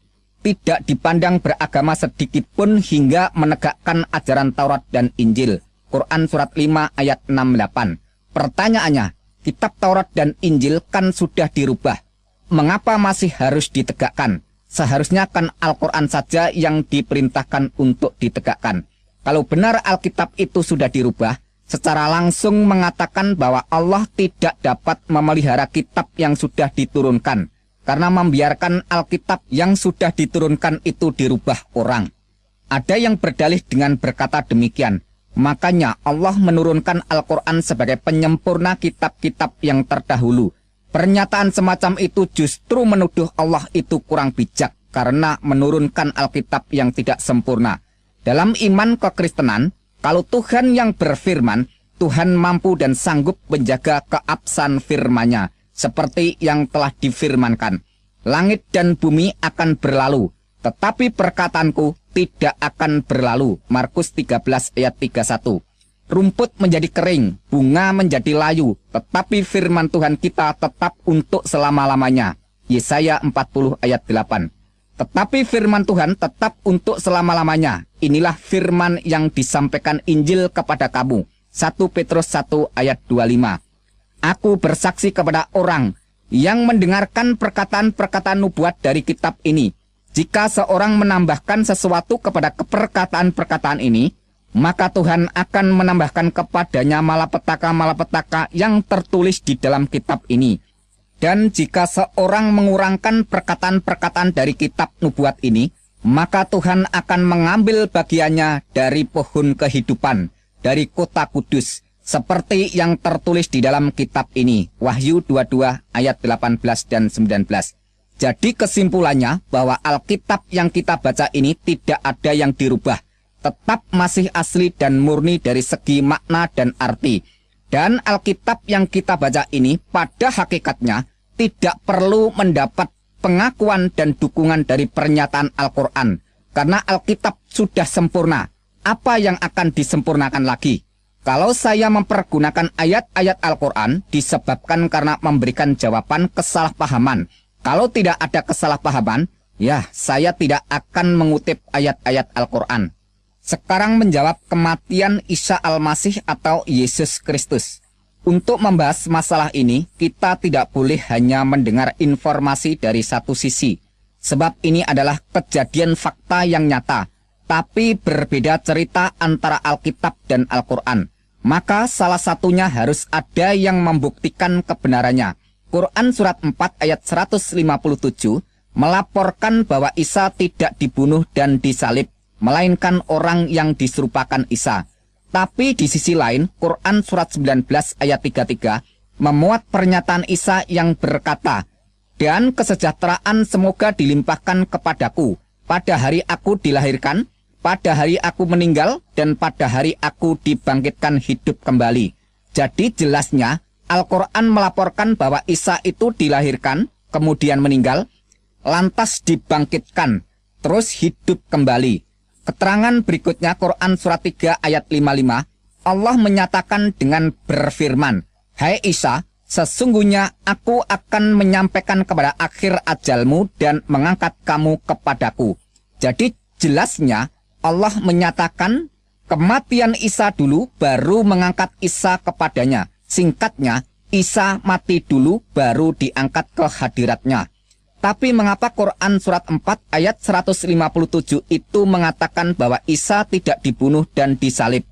tidak dipandang beragama sedikit pun hingga menegakkan ajaran Taurat dan Injil. Quran surat 5 ayat 68. Pertanyaannya, kitab Taurat dan Injil kan sudah dirubah. Mengapa masih harus ditegakkan? Seharusnya kan Al-Quran saja yang diperintahkan untuk ditegakkan. Kalau benar Alkitab itu sudah dirubah, secara langsung mengatakan bahwa Allah tidak dapat memelihara kitab yang sudah diturunkan, karena membiarkan Alkitab yang sudah diturunkan itu dirubah orang. Ada yang berdalih dengan berkata demikian. Makanya Allah menurunkan Al-Quran sebagai penyempurna kitab-kitab yang terdahulu. Pernyataan semacam itu justru menuduh Allah itu kurang bijak karena menurunkan Alkitab yang tidak sempurna. Dalam iman kekristenan, kalau Tuhan yang berfirman, Tuhan mampu dan sanggup menjaga keabsahan firman-Nya, seperti yang telah difirmankan. Langit dan bumi akan berlalu, tetapi perkataanku tidak akan berlalu. Markus 13 ayat 31. Rumput menjadi kering, bunga menjadi layu, tetapi firman Tuhan kita tetap untuk selama-lamanya. Yesaya 40 ayat 8. Tetapi firman Tuhan tetap untuk selama-lamanya. Inilah firman yang disampaikan Injil kepada kamu. 1 Petrus 1 ayat 25. Aku bersaksi kepada orang yang mendengarkan perkataan-perkataan nubuat dari kitab ini. Jika seorang menambahkan sesuatu kepada perkataan-perkataan ini, maka Tuhan akan menambahkan kepadanya malapetaka-malapetaka yang tertulis di dalam kitab ini. Dan jika seorang mengurangkan perkataan-perkataan dari kitab nubuat ini, maka Tuhan akan mengambil bagiannya dari pohon kehidupan, dari kota kudus, seperti yang tertulis di dalam kitab ini. Wahyu 22 ayat 18 dan 19. Jadi kesimpulannya bahwa Alkitab yang kita baca ini tidak ada yang dirubah. Tetap masih asli dan murni dari segi makna dan arti. Dan Alkitab yang kita baca ini pada hakikatnya tidak perlu mendapat pengakuan dan dukungan dari pernyataan Al-Quran. Karena Alkitab sudah sempurna. Apa yang akan disempurnakan lagi? Kalau saya mempergunakan ayat-ayat Al-Quran disebabkan karena memberikan jawaban kesalahpahaman. Kalau tidak ada kesalahpahaman, ya saya tidak akan mengutip ayat-ayat Al-Quran. Sekarang menjawab kematian Isa Al-Masih atau Yesus Kristus. Untuk membahas masalah ini, kita tidak boleh hanya mendengar informasi dari satu sisi. Sebab ini adalah kejadian fakta yang nyata, tapi berbeda cerita antara Alkitab dan Al-Quran. Maka salah satunya harus ada yang membuktikan kebenarannya. Quran surat 4 ayat 157 melaporkan bahwa Isa tidak dibunuh dan disalib, melainkan orang yang diserupakan Isa. Tapi di sisi lain, Quran surat 19 ayat 33 memuat pernyataan Isa yang berkata, "Dan kesejahteraan semoga dilimpahkan kepadaku pada hari aku dilahirkan, pada hari aku meninggal, dan pada hari aku dibangkitkan hidup kembali." Jadi jelasnya, Al-Quran melaporkan bahwa Isa itu dilahirkan, kemudian meninggal, lantas dibangkitkan, terus hidup kembali. Keterangan berikutnya Quran surat 3 ayat 55, Allah menyatakan dengan berfirman, "Hai Isa, sesungguhnya aku akan menyampaikan kepada akhir ajalmu dan mengangkat kamu kepadaku." Jadi jelasnya Allah menyatakan kematian Isa dulu baru mengangkat Isa kepadanya. Singkatnya, Isa mati dulu baru diangkat ke hadiratnya. Tapi mengapa Quran surat 4 ayat 157 itu mengatakan bahwa Isa tidak dibunuh dan disalib?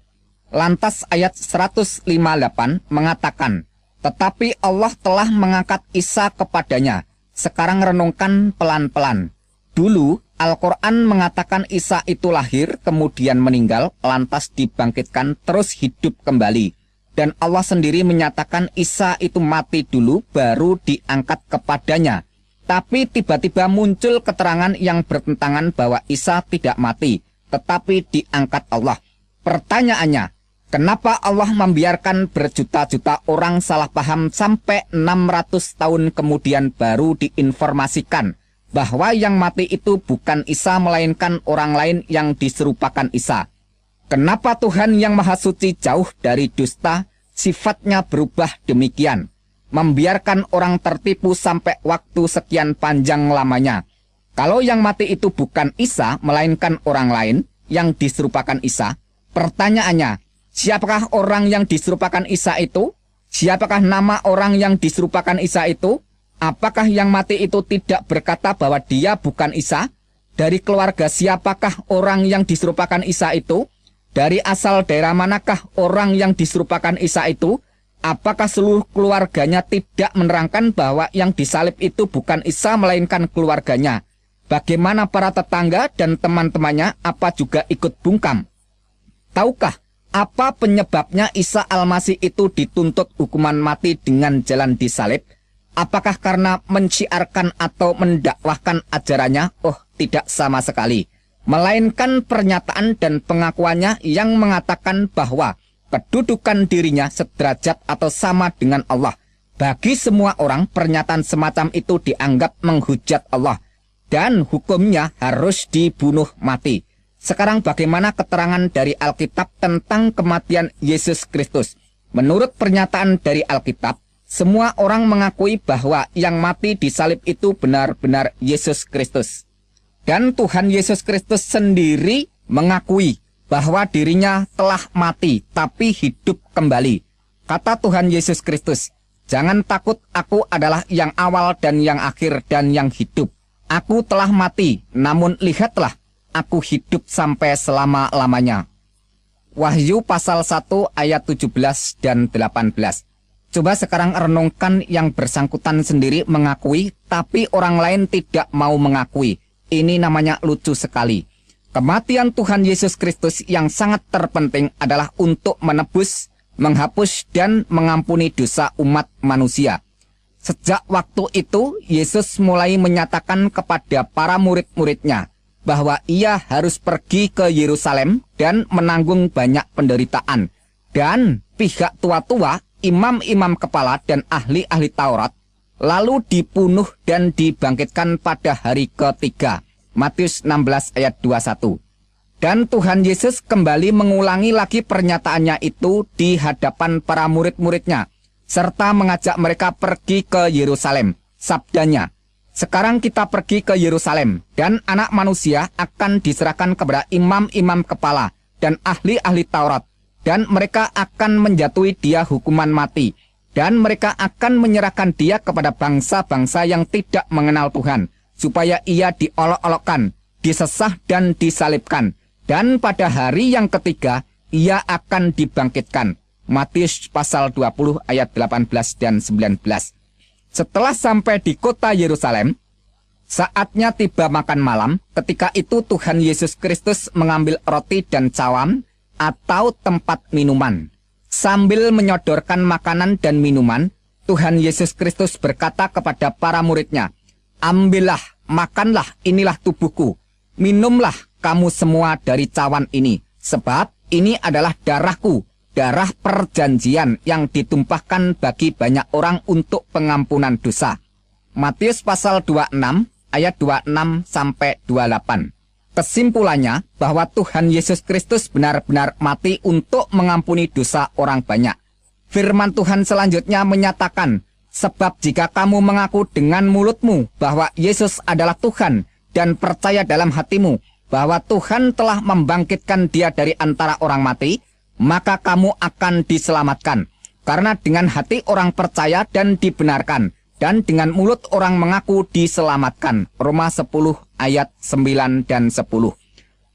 Lantas ayat 158 mengatakan, "Tetapi Allah telah mengangkat Isa kepadanya." Sekarang renungkan pelan-pelan. Dulu Al-Quran mengatakan Isa itu lahir, kemudian meninggal, lantas dibangkitkan, terus hidup kembali. Dan Allah sendiri menyatakan Isa itu mati dulu baru diangkat kepadanya. Tapi tiba-tiba muncul keterangan yang bertentangan bahwa Isa tidak mati, tetapi diangkat Allah. Pertanyaannya, kenapa Allah membiarkan berjuta-juta orang salah paham sampai 600 tahun kemudian baru diinformasikan bahwa yang mati itu bukan Isa melainkan orang lain yang diserupakan Isa? Kenapa Tuhan yang Maha Suci jauh dari dusta, sifatnya berubah demikian, membiarkan orang tertipu sampai waktu sekian panjang lamanya? Kalau yang mati itu bukan Isa, melainkan orang lain yang diserupakan Isa, pertanyaannya, siapakah orang yang diserupakan Isa itu? Siapakah nama orang yang diserupakan Isa itu? Apakah yang mati itu tidak berkata bahwa dia bukan Isa? Dari keluarga siapakah orang yang diserupakan Isa itu? Dari asal daerah manakah orang yang diserupakan Isa itu? Apakah seluruh keluarganya tidak menerangkan bahwa yang disalib itu bukan Isa melainkan keluarganya? Bagaimana para tetangga dan teman-temannya apa juga ikut bungkam? Tahukah apa penyebabnya Isa Al-Masih itu dituntut hukuman mati dengan jalan disalib? Apakah karena menciarkan atau mendakwahkan ajarannya? Oh, tidak sama sekali. Melainkan pernyataan dan pengakuannya yang mengatakan bahwa kedudukan dirinya sederajat atau sama dengan Allah. Bagi semua orang, pernyataan semacam itu dianggap menghujat Allah dan hukumnya harus dibunuh mati. Sekarang bagaimana keterangan dari Alkitab tentang kematian Yesus Kristus? Menurut pernyataan dari Alkitab, semua orang mengakui bahwa yang mati di salib itu benar-benar Yesus Kristus. Dan Tuhan Yesus Kristus sendiri mengakui bahwa dirinya telah mati tapi hidup kembali. Kata Tuhan Yesus Kristus, "Jangan takut, aku adalah yang awal dan yang akhir dan yang hidup. Aku telah mati, namun lihatlah, aku hidup sampai selama-lamanya." Wahyu pasal 1 ayat 17 dan 18. Coba sekarang renungkan yang bersangkutan sendiri mengakui, tapi orang lain tidak mau mengakui. Ini namanya lucu sekali. Kematian Tuhan Yesus Kristus yang sangat terpenting adalah untuk menebus, menghapus, dan mengampuni dosa umat manusia. Sejak waktu itu, Yesus mulai menyatakan kepada para murid-muridnya bahwa ia harus pergi ke Yerusalem dan menanggung banyak penderitaan. Dan pihak tua-tua, imam-imam kepala dan ahli-ahli Taurat lalu dibunuh dan dibangkitkan pada hari ketiga. Matius 16 ayat 21. Dan Tuhan Yesus kembali mengulangi lagi pernyataannya itu di hadapan para murid-muridnya, serta mengajak mereka pergi ke Yerusalem. Sabdanya, "Sekarang kita pergi ke Yerusalem, dan anak manusia akan diserahkan kepada imam-imam kepala dan ahli-ahli Taurat, dan mereka akan menjatuhi dia hukuman mati, dan mereka akan menyerahkan dia kepada bangsa-bangsa yang tidak mengenal Tuhan, supaya ia diolok-olokkan, disesah dan disalibkan, dan pada hari yang ketiga ia akan dibangkitkan." Matius pasal 20 ayat 18 dan 19. Setelah sampai di kota Yerusalem, saatnya tiba makan malam. Ketika itu Tuhan Yesus Kristus mengambil roti dan cawan atau tempat minuman. Sambil menyodorkan makanan dan minuman, Tuhan Yesus Kristus berkata kepada para muridnya, "Ambillah, makanlah, inilah tubuhku. Minumlah kamu semua dari cawan ini, sebab ini adalah darahku, darah perjanjian yang ditumpahkan bagi banyak orang untuk pengampunan dosa." Matius pasal 26 ayat 26 sampai 28. Kesimpulannya bahwa Tuhan Yesus Kristus benar-benar mati untuk mengampuni dosa orang banyak. Firman Tuhan selanjutnya menyatakan, "Sebab jika kamu mengaku dengan mulutmu bahwa Yesus adalah Tuhan dan percaya dalam hatimu bahwa Tuhan telah membangkitkan dia dari antara orang mati, maka kamu akan diselamatkan. Karena dengan hati orang percaya dan dibenarkan, dan dengan mulut orang mengaku diselamatkan." Roma 10 ayat 9 dan 10.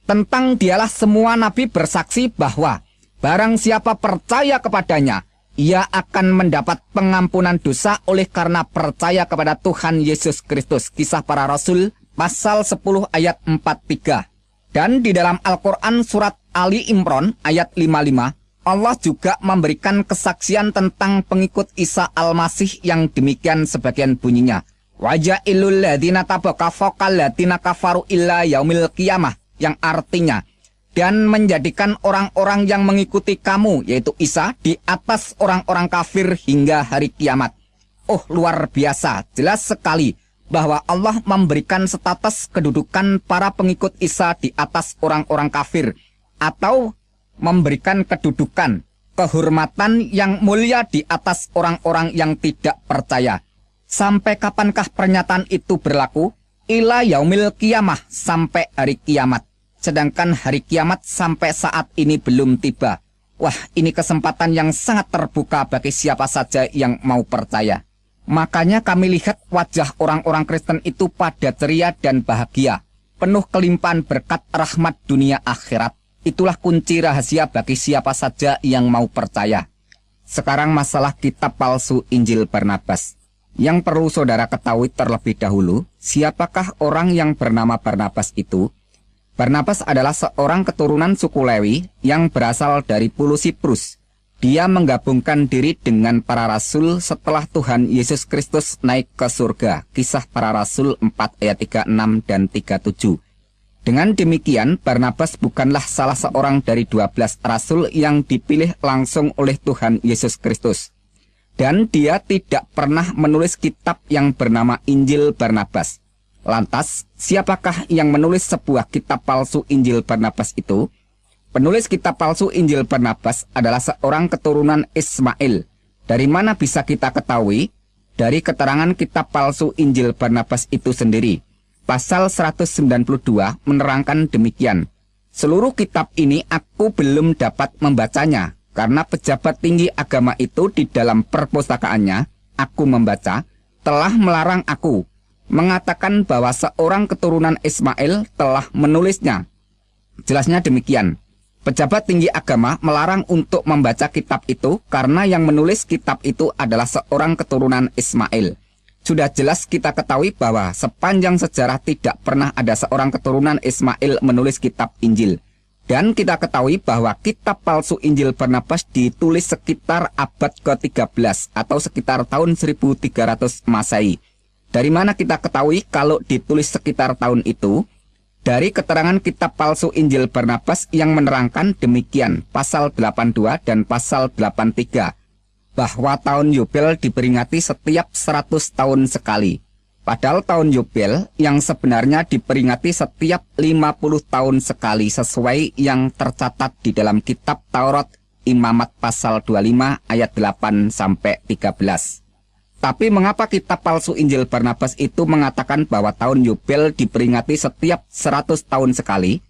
Tentang dialah semua nabi bersaksi bahwa barang siapa percaya kepadanya, ia akan mendapat pengampunan dosa oleh karena percaya kepada Tuhan Yesus Kristus. Kisah Para Rasul pasal 10 ayat 43. Dan di dalam Al-Quran surat Ali Imran ayat 55, Allah juga memberikan kesaksian tentang pengikut Isa Al-Masih yang demikian sebagian bunyinya. "Waja'ilul ladina tabaka fokal ladina kafaru illa yaumil qiyamah," yang artinya, "Dan menjadikan orang-orang yang mengikuti kamu," yaitu Isa, "di atas orang-orang kafir hingga hari kiamat." Oh, luar biasa, jelas sekali bahwa Allah memberikan status kedudukan para pengikut Isa di atas orang-orang kafir, atau memberikan kedudukan, kehormatan yang mulia di atas orang-orang yang tidak percaya. Sampai kapankah pernyataan itu berlaku? Ila yaumil qiyamah, sampai hari kiamat. Sedangkan hari kiamat sampai saat ini belum tiba. Wah, ini kesempatan yang sangat terbuka bagi siapa saja yang mau percaya. Makanya kami lihat wajah orang-orang Kristen itu pada ceria dan bahagia, penuh kelimpahan berkat rahmat dunia akhirat. Itulah kunci rahasia bagi siapa saja yang mau percaya. Sekarang masalah kitab palsu Injil Barnabas. Yang perlu saudara ketahui terlebih dahulu, siapakah orang yang bernama Barnabas itu? Barnabas adalah seorang keturunan suku Lewi yang berasal dari Pulau Siprus. Dia menggabungkan diri dengan para rasul setelah Tuhan Yesus Kristus naik ke surga. Kisah Para Rasul 4 ayat 36 dan 37. Dengan demikian, Barnabas bukanlah salah seorang dari 12 rasul yang dipilih langsung oleh Tuhan Yesus Kristus. Dan dia tidak pernah menulis kitab yang bernama Injil Barnabas. Lantas, siapakah yang menulis sebuah kitab palsu Injil Barnabas itu? Penulis kitab palsu Injil Barnabas adalah seorang keturunan Ismail. Dari mana bisa kita ketahui? Dari keterangan kitab palsu Injil Barnabas itu sendiri. Pasal 192 menerangkan demikian. Seluruh kitab ini aku belum dapat membacanya, karena pejabat tinggi agama itu di dalam perpustakaannya, aku membaca, telah melarang aku, mengatakan bahwa seorang keturunan Ismail telah menulisnya. Jelasnya demikian. Pejabat tinggi agama melarang untuk membaca kitab itu karena yang menulis kitab itu adalah seorang keturunan Ismail. Sudah jelas kita ketahui bahwa sepanjang sejarah tidak pernah ada seorang keturunan Ismail menulis kitab Injil. Dan kita ketahui bahwa kitab palsu Injil Barnabas ditulis sekitar abad ke-13 atau sekitar tahun 1300 Masehi. Dari mana kita ketahui kalau ditulis sekitar tahun itu? Dari keterangan kitab palsu Injil Barnabas yang menerangkan demikian, pasal 82 dan pasal 83, bahwa tahun Yubel diperingati setiap 100 tahun sekali. Padahal tahun Yubel yang sebenarnya diperingati setiap 50 tahun sekali sesuai yang tercatat di dalam kitab Taurat Imamat pasal 25 ayat 8 sampai 13. Tapi mengapa kitab palsu Injil Barnabas itu mengatakan bahwa tahun Yubel diperingati setiap 100 tahun sekali?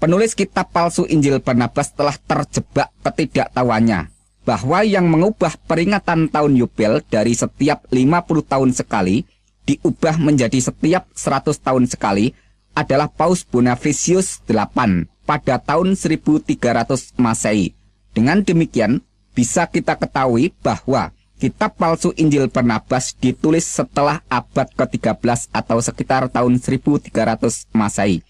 Penulis kitab palsu Injil Barnabas telah terjebak ketidaktahuannya bahwa yang mengubah peringatan tahun Yubel dari setiap 50 tahun sekali diubah menjadi setiap 100 tahun sekali adalah Paus Bonifacius VIII pada tahun 1300 Masehi. Dengan demikian, bisa kita ketahui bahwa kitab palsu Injil Barnabas ditulis setelah abad ke-13 atau sekitar tahun 1300 Masehi.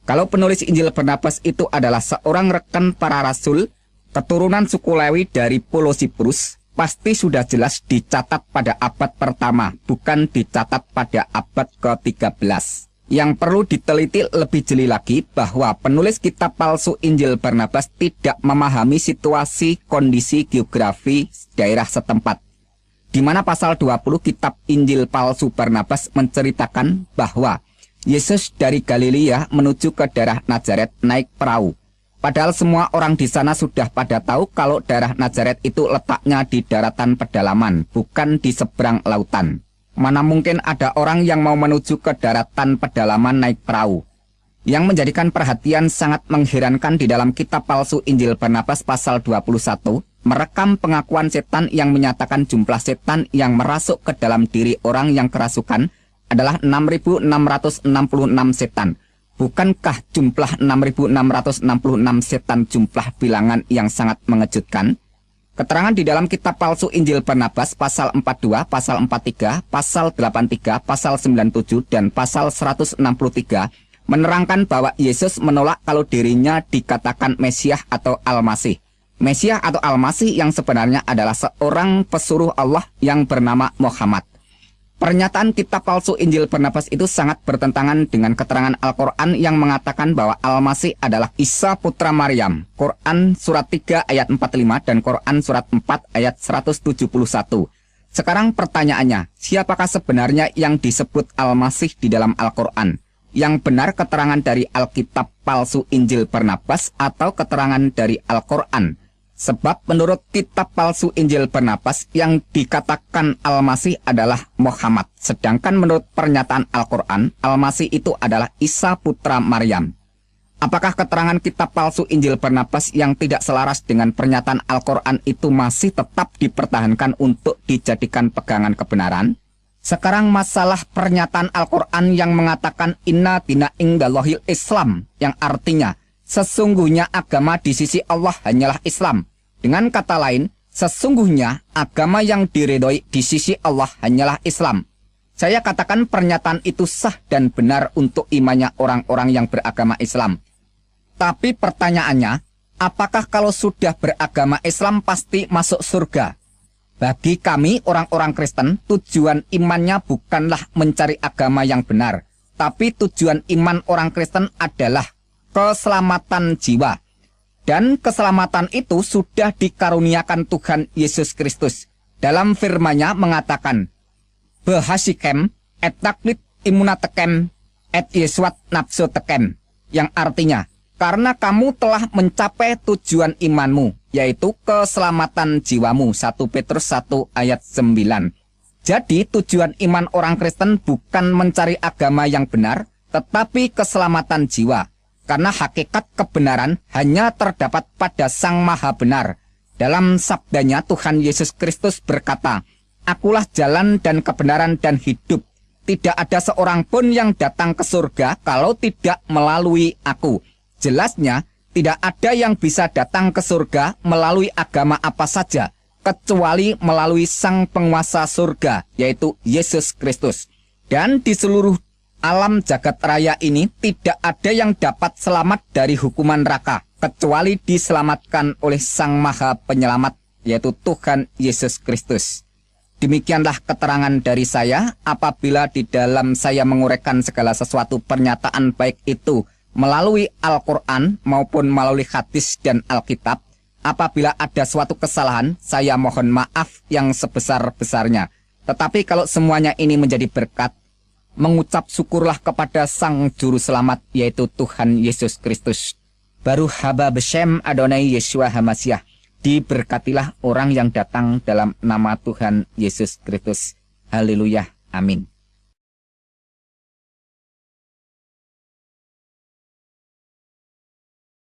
Kalau penulis Injil Barnabas itu adalah seorang rekan para rasul, keturunan suku Lewi dari Pulau Siprus, pasti sudah jelas dicatat pada abad pertama, bukan dicatat pada abad ke-13. Yang perlu diteliti lebih jeli lagi bahwa penulis kitab palsu Injil Barnabas tidak memahami situasi kondisi geografi daerah setempat. Di mana pasal 20 kitab Injil palsu Barnabas menceritakan bahwa Yesus dari Galilea menuju ke daerah Nazaret naik perahu. Padahal semua orang di sana sudah pada tahu kalau daerah Nazaret itu letaknya di daratan pedalaman, bukan di seberang lautan. Mana mungkin ada orang yang mau menuju ke daratan pedalaman naik perahu. Yang menjadikan perhatian sangat mengherankan di dalam kitab palsu Injil Barnabas pasal 21, merekam pengakuan setan yang menyatakan jumlah setan yang merasuk ke dalam diri orang yang kerasukan adalah 6.666 setan. Bukankah jumlah 6.666 setan jumlah bilangan yang sangat mengejutkan? Keterangan di dalam kitab palsu Injil Barnabas pasal 42, pasal 43, pasal 83, pasal 97, dan pasal 163 menerangkan bahwa Yesus menolak kalau dirinya dikatakan Mesias atau Al-Masih. Mesias atau Al-Masih yang sebenarnya adalah seorang pesuruh Allah yang bernama Muhammad. Pernyataan kitab palsu Injil Barnabas itu sangat bertentangan dengan keterangan Al-Quran yang mengatakan bahwa Al-Masih adalah Isa putra Maryam. Quran surat 3 ayat 45 dan Quran surat 4 ayat 171. Sekarang pertanyaannya, siapakah sebenarnya yang disebut Al-Masih di dalam Al-Quran? Yang benar keterangan dari Alkitab palsu Injil Barnabas atau keterangan dari Al-Quran? Sebab menurut kitab palsu Injil Barnabas yang dikatakan Al-Masih adalah Muhammad. Sedangkan menurut pernyataan Al-Quran, Al-Masih itu adalah Isa putra Maryam. Apakah keterangan kitab palsu Injil Barnabas yang tidak selaras dengan pernyataan Al-Quran itu masih tetap dipertahankan untuk dijadikan pegangan kebenaran? Sekarang masalah pernyataan Al-Quran yang mengatakan inna dina indallahil Islam, yang artinya sesungguhnya agama di sisi Allah hanyalah Islam. Dengan kata lain, sesungguhnya agama yang diridhoi di sisi Allah hanyalah Islam. Saya katakan pernyataan itu sah dan benar untuk imannya orang-orang yang beragama Islam. Tapi pertanyaannya, apakah kalau sudah beragama Islam pasti masuk surga? Bagi kami orang-orang Kristen, tujuan imannya bukanlah mencari agama yang benar, tapi tujuan iman orang Kristen adalah keselamatan jiwa. Dan keselamatan itu sudah dikaruniakan Tuhan Yesus Kristus. Dalam firman-Nya mengatakan, Behasikem et taklit imunatekem et Yesuat nafsu tekem, yang artinya, karena kamu telah mencapai tujuan imanmu, yaitu keselamatan jiwamu. 1 Petrus 1 ayat 9. Jadi tujuan iman orang Kristen bukan mencari agama yang benar, tetapi keselamatan jiwa. Karena hakikat kebenaran hanya terdapat pada Sang Maha Benar. Dalam sabdanya Tuhan Yesus Kristus berkata, Akulah jalan dan kebenaran dan hidup. Tidak ada seorang pun yang datang ke surga kalau tidak melalui aku. Jelasnya, tidak ada yang bisa datang ke surga melalui agama apa saja, kecuali melalui Sang Penguasa surga, yaitu Yesus Kristus. Dan di seluruh alam jagat raya ini, tidak ada yang dapat selamat dari hukuman neraka, kecuali diselamatkan oleh Sang Maha Penyelamat, yaitu Tuhan Yesus Kristus. Demikianlah keterangan dari saya. Apabila di dalam saya menguraikan segala sesuatu pernyataan baik itu melalui Al-Quran maupun melalui hadis dan Alkitab, apabila ada suatu kesalahan, saya mohon maaf yang sebesar-besarnya. Tetapi kalau semuanya ini menjadi berkat, mengucap syukurlah kepada Sang Juru Selamat, yaitu Tuhan Yesus Kristus. Baruch haba b'shem Adonai Yeshua HaMashiach. Diberkatilah orang yang datang dalam nama Tuhan Yesus Kristus. Haleluya. Amin.